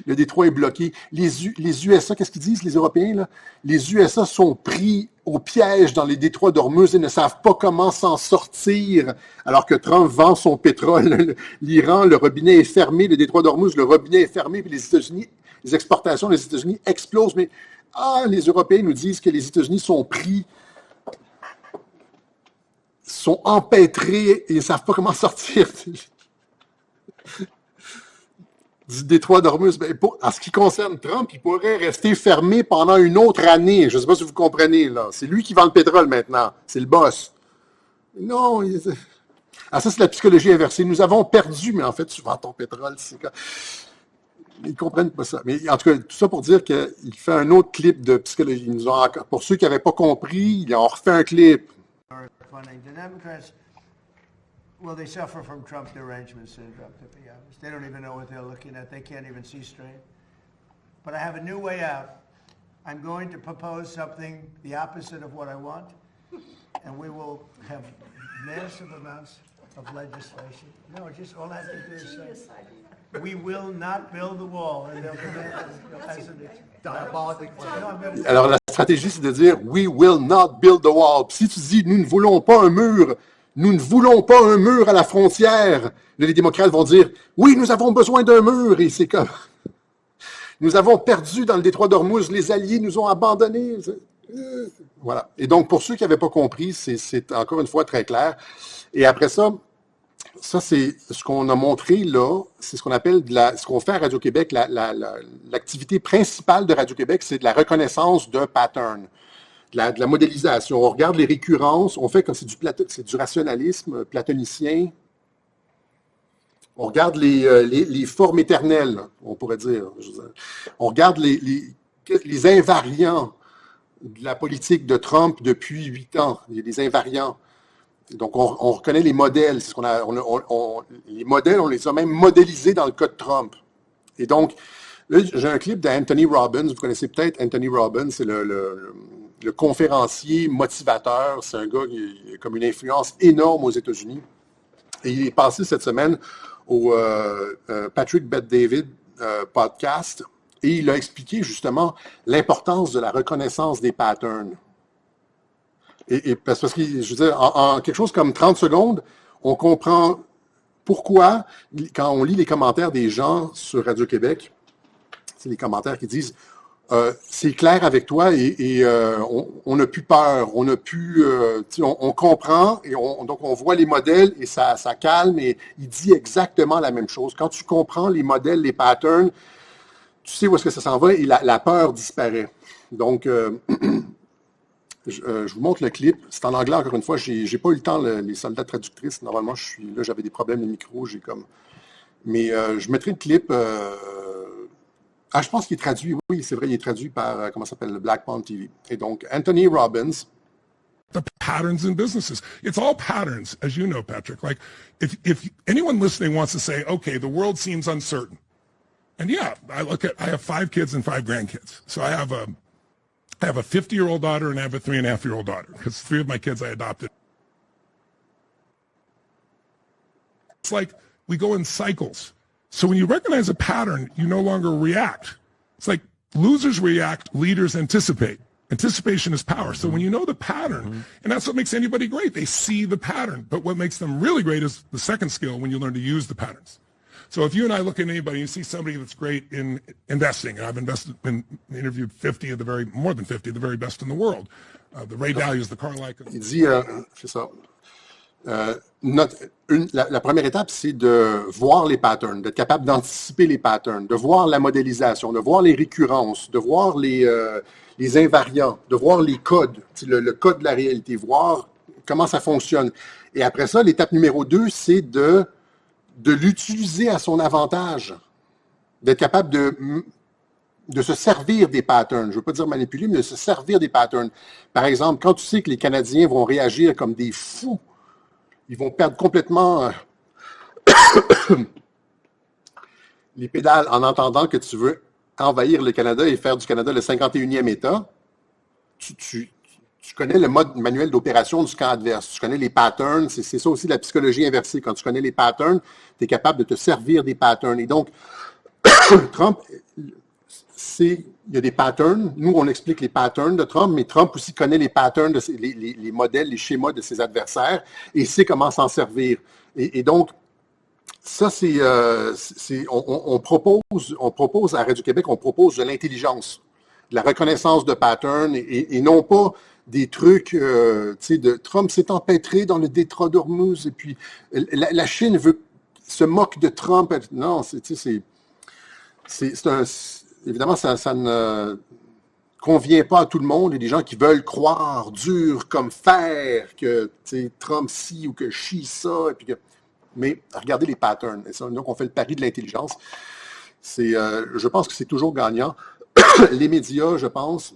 Speaker 1: Le détroit est bloqué. Les USA, qu'est-ce qu'ils disent, les Européens, là? Les USA sont pris au piège dans les détroits d'Ormuz et ne savent pas comment s'en sortir, alors que Trump vend son pétrole. L'Iran, le robinet est fermé, le détroit d'Ormuz, le robinet est fermé, puis les États-Unis, les exportations des États-Unis explosent. Mais les Européens nous disent que les États-Unis sont pris, sont empêtrés et ne savent pas comment sortir du détroit d'Ormuz. En ce qui concerne Trump, il pourrait rester fermé pendant une autre année. Je ne sais pas si vous comprenez, là. C'est lui qui vend le pétrole maintenant. C'est le boss. Non. Ça, c'est la psychologie inversée. Nous avons perdu, mais en fait, tu vends ton pétrole. Ils ne comprennent pas ça. Mais en tout cas, tout ça pour dire qu'il fait un autre clip de psychologie. Pour ceux qui n'avaient pas compris, ils ont refait un clip.
Speaker 6: Well, they suffer from Trump derangement syndrome, to be honest. They don't even know what they're looking at. They can't even see straight. But I have a new way out. I'm going to propose something the opposite of what I want, and we will have massive amounts of legislation. No, just all I have to do is say, we will not build the wall, and they'll come in as an diabolical plan.
Speaker 1: Alors, la stratégie, c'est de dire « We will not build the wall ». Puis si tu dis « Nous ne voulons pas un mur », nous ne voulons pas un mur à la frontière. Les démocrates vont dire, oui, nous avons besoin d'un mur. Et c'est comme, nous avons perdu dans le détroit d'Ormuz, les Alliés nous ont abandonnés. Voilà. Et donc, pour ceux qui n'avaient pas compris, c'est encore une fois très clair. Et après ça, c'est ce qu'on a montré là, c'est ce qu'on appelle, ce qu'on fait à Radio-Québec, l'activité principale de Radio-Québec, c'est de la reconnaissance d'un pattern. De la modélisation. On regarde les récurrences, on fait comme c'est du rationalisme platonicien. On regarde les formes éternelles, on pourrait dire. On regarde les invariants de la politique de Trump depuis 8 ans. Il y a des invariants. Donc, on reconnaît les modèles. C'est ce qu'on a, les modèles, on les a même modélisés dans le cas de Trump. Et donc, là, j'ai un clip d'Anthony Robbins. Vous connaissez peut-être Anthony Robbins, c'est le conférencier motivateur. C'est un gars qui a comme une influence énorme aux États-Unis. Et il est passé cette semaine au Patrick Bet-David podcast et il a expliqué justement l'importance de la reconnaissance des patterns. Et parce que, je veux dire, en quelque chose comme 30 secondes, on comprend pourquoi, quand on lit les commentaires des gens sur Radio-Québec, c'est les commentaires qui disent c'est clair avec toi et on n'a plus peur, on n'a plus, on comprend et donc on voit les modèles et ça calme et il dit exactement la même chose. Quand tu comprends les modèles, les patterns, tu sais où est-ce que ça s'en va et la peur disparaît. Donc, je vous montre le clip. C'est en anglais encore une fois. J'ai pas eu le temps, les soldats traductrices. Normalement, j'avais des problèmes de micro. Mais je mettrai le clip. Je pense qu'il est traduit. Oui, c'est vrai, il est traduit par, comment ça s'appelle, le Black Pond TV. Et donc, Anthony Robbins.
Speaker 2: The patterns in businesses. It's all patterns, as you know, Patrick. Like, if anyone listening wants to say, okay, the world seems uncertain,
Speaker 7: And yeah, I have 5 kids and 5 grandkids. So I have a 50-year-old daughter and I have a 3.5-year-old daughter because 3 of my kids I adopted. It's like we go in cycles. So when you recognize a pattern, you no longer react. It's like losers react, leaders anticipate. Anticipation is power. So when you know the pattern, and that's what makes anybody great, they see the pattern. But what makes them really great is the second skill, when you learn to use the patterns. So if you and I look at anybody, you see somebody that's great in investing, and I've interviewed 50 of more than 50 of the very best in the world. The Ray Dalias, the Carl Icahn.
Speaker 1: Il dit, c'est ça. La première étape, c'est de voir les patterns, d'être capable d'anticiper les patterns, de voir la modélisation, de voir les récurrences, de voir les invariants, de voir les codes, le code de la réalité, voir comment ça fonctionne. Et après ça, l'étape numéro 2, c'est de l'utiliser à son avantage, d'être capable de se servir des patterns. Je ne veux pas dire manipuler, mais de se servir des patterns. Par exemple, quand tu sais que les Canadiens vont réagir comme des fous, ils vont perdre complètement les pédales en entendant que tu veux envahir le Canada et faire du Canada le 51e État, tu connais le manuel d'opération du camp adverse. Tu connais les patterns. C'est ça aussi la psychologie inversée. Quand tu connais les patterns, tu es capable de te servir des patterns. Et donc, Trump, il y a des patterns. Nous, on explique les patterns de Trump, mais Trump aussi connaît les patterns, les modèles, les schémas de ses adversaires et sait comment s'en servir. Et donc, ça, on propose à Radio-Québec, on propose de l'intelligence, de la reconnaissance de patterns et non pas des trucs, de Trump s'est empêtré dans le détroit d'Ormuz et puis la Chine se moque de Trump. Non, évidemment, ça ne convient pas à tout le monde. Il y a des gens qui veulent croire dur comme fer que Trump ci ou que Xi ça. Et puis mais regardez les patterns. Et ça, donc, on fait le pari de l'intelligence. Je pense que c'est toujours gagnant. Les médias, je pense,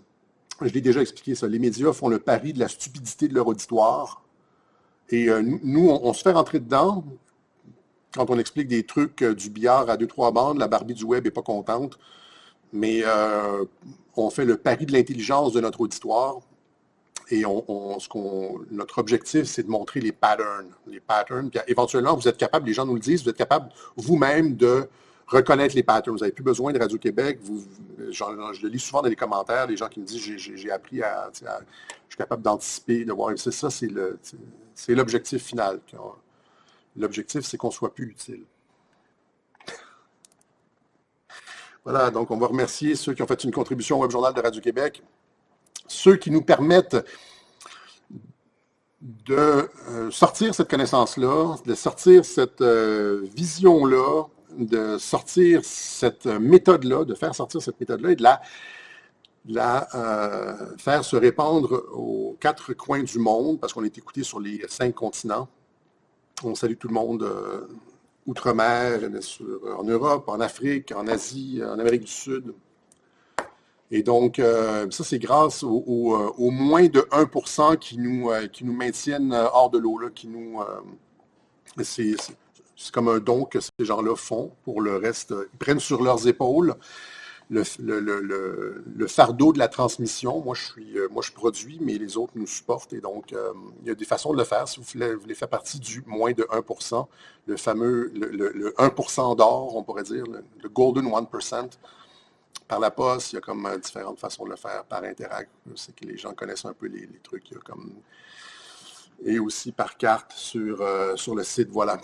Speaker 1: je l'ai déjà expliqué ça, les médias font le pari de la stupidité de leur auditoire. Et nous, on se fait rentrer dedans. Quand on explique des trucs du billard à 2-3 bandes, la Barbie du web n'est pas contente. Mais on fait le pari de l'intelligence de notre auditoire. Et notre objectif, c'est de montrer les patterns. Puis éventuellement, vous êtes capable, les gens nous le disent, vous êtes capable vous-même de reconnaître les patterns. Vous n'avez plus besoin de Radio-Québec. Je le lis souvent dans les commentaires, les gens qui me disent j'ai appris je suis capable d'anticiper, de voir. C'est ça, c'est l'objectif final. L'objectif, c'est qu'on ne soit plus utile. Voilà, donc on va remercier ceux qui ont fait une contribution au Web Journal de Radio-Québec, ceux qui nous permettent de sortir cette connaissance-là, de sortir cette vision-là, de sortir cette méthode-là, de faire sortir cette méthode-là et de la faire se répandre aux 4 coins du monde, parce qu'on est écouté sur les 5 continents. On salue tout le monde outre-mer, en Europe, en Afrique, en Asie, en Amérique du Sud. Et donc, ça, c'est grâce au moins de 1% qui nous maintiennent hors de l'eau, là, c'est comme un don que ces gens-là font. Pour le reste, ils prennent sur leurs épaules le fardeau de la transmission. Moi, je produis, mais les autres nous supportent. Et donc, il y a des façons de le faire. Si vous voulez faire partie du moins de 1%, le fameux le 1% d'or, on pourrait dire, le golden 1%, par la poste, il y a comme différentes façons de le faire. Par Interact, c'est que les gens connaissent un peu les trucs. Il y a comme... Et aussi par carte sur le site, voilà.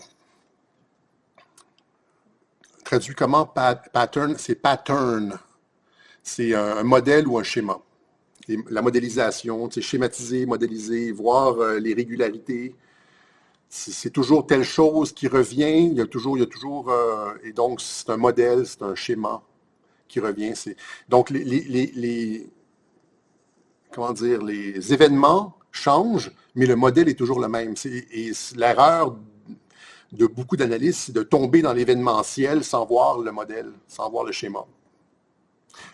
Speaker 1: Traduit comment? Pattern, c'est pattern. C'est un modèle ou un schéma. Et la modélisation, c'est schématiser, modéliser, voir les régularités. C'est toujours telle chose qui revient. Il y a toujours et donc, c'est un modèle, c'est un schéma qui revient. Donc, les événements changent, mais le modèle est toujours le même. Et l'erreur de beaucoup d'analystes, c'est de tomber dans l'événementiel sans voir le modèle, sans voir le schéma.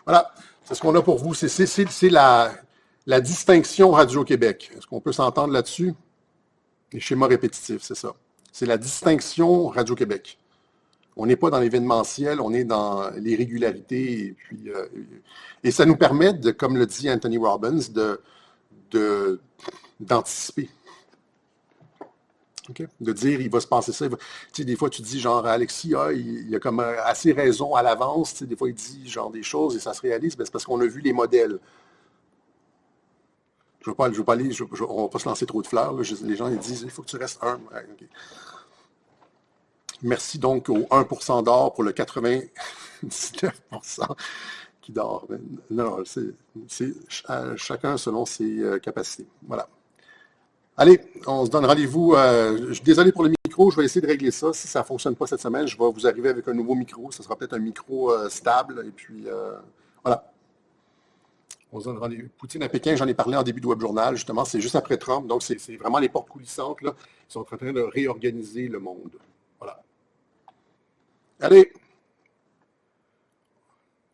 Speaker 1: Voilà, c'est ce qu'on a pour vous. C'est la distinction Radio-Québec. Est-ce qu'on peut s'entendre là-dessus? Les schémas répétitifs, c'est ça. C'est la distinction Radio-Québec. On n'est pas dans l'événementiel, on est dans les régularités. Et, puis, et ça nous permet, comme le dit Anthony Robbins, d'anticiper. Okay? De dire, il va se passer ça. Tu sais, des fois, tu dis, genre, Alexis, il a comme assez raison à l'avance. Tu sais, des fois, il dit, genre, des choses et ça se réalise. Ben, c'est parce qu'on a vu les modèles. Je ne veux pas aller, on ne va pas se lancer trop de fleurs. Là. Les gens, ils disent, il faut que tu restes humble. Ouais, okay. Merci donc au 1% d'or pour le 99% qui dort. Non, c'est chacun selon ses capacités. Voilà. Allez, on se donne rendez-vous. Je suis désolé pour le micro, je vais essayer de régler ça. Si ça ne fonctionne pas cette semaine, je vais vous arriver avec un nouveau micro. Ce sera peut-être un micro stable. Et puis, voilà. On se donne rendez-vous. Poutine à Pékin, j'en ai parlé en début de Web Journal, justement. C'est juste après Trump. Donc, c'est vraiment les portes coulissantes, là. Ils sont en train de réorganiser le monde. Voilà. Allez!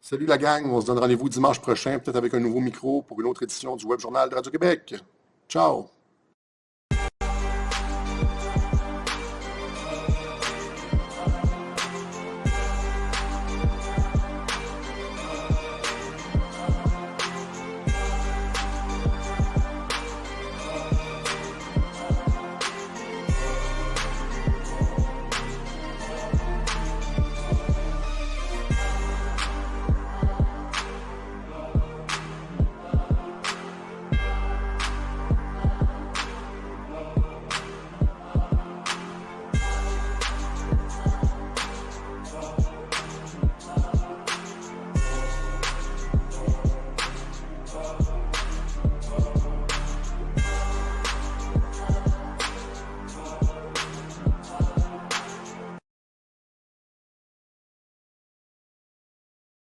Speaker 1: Salut la gang. On se donne rendez-vous dimanche prochain, peut-être avec un nouveau micro pour une autre édition du Web Journal de Radio-Québec. Ciao!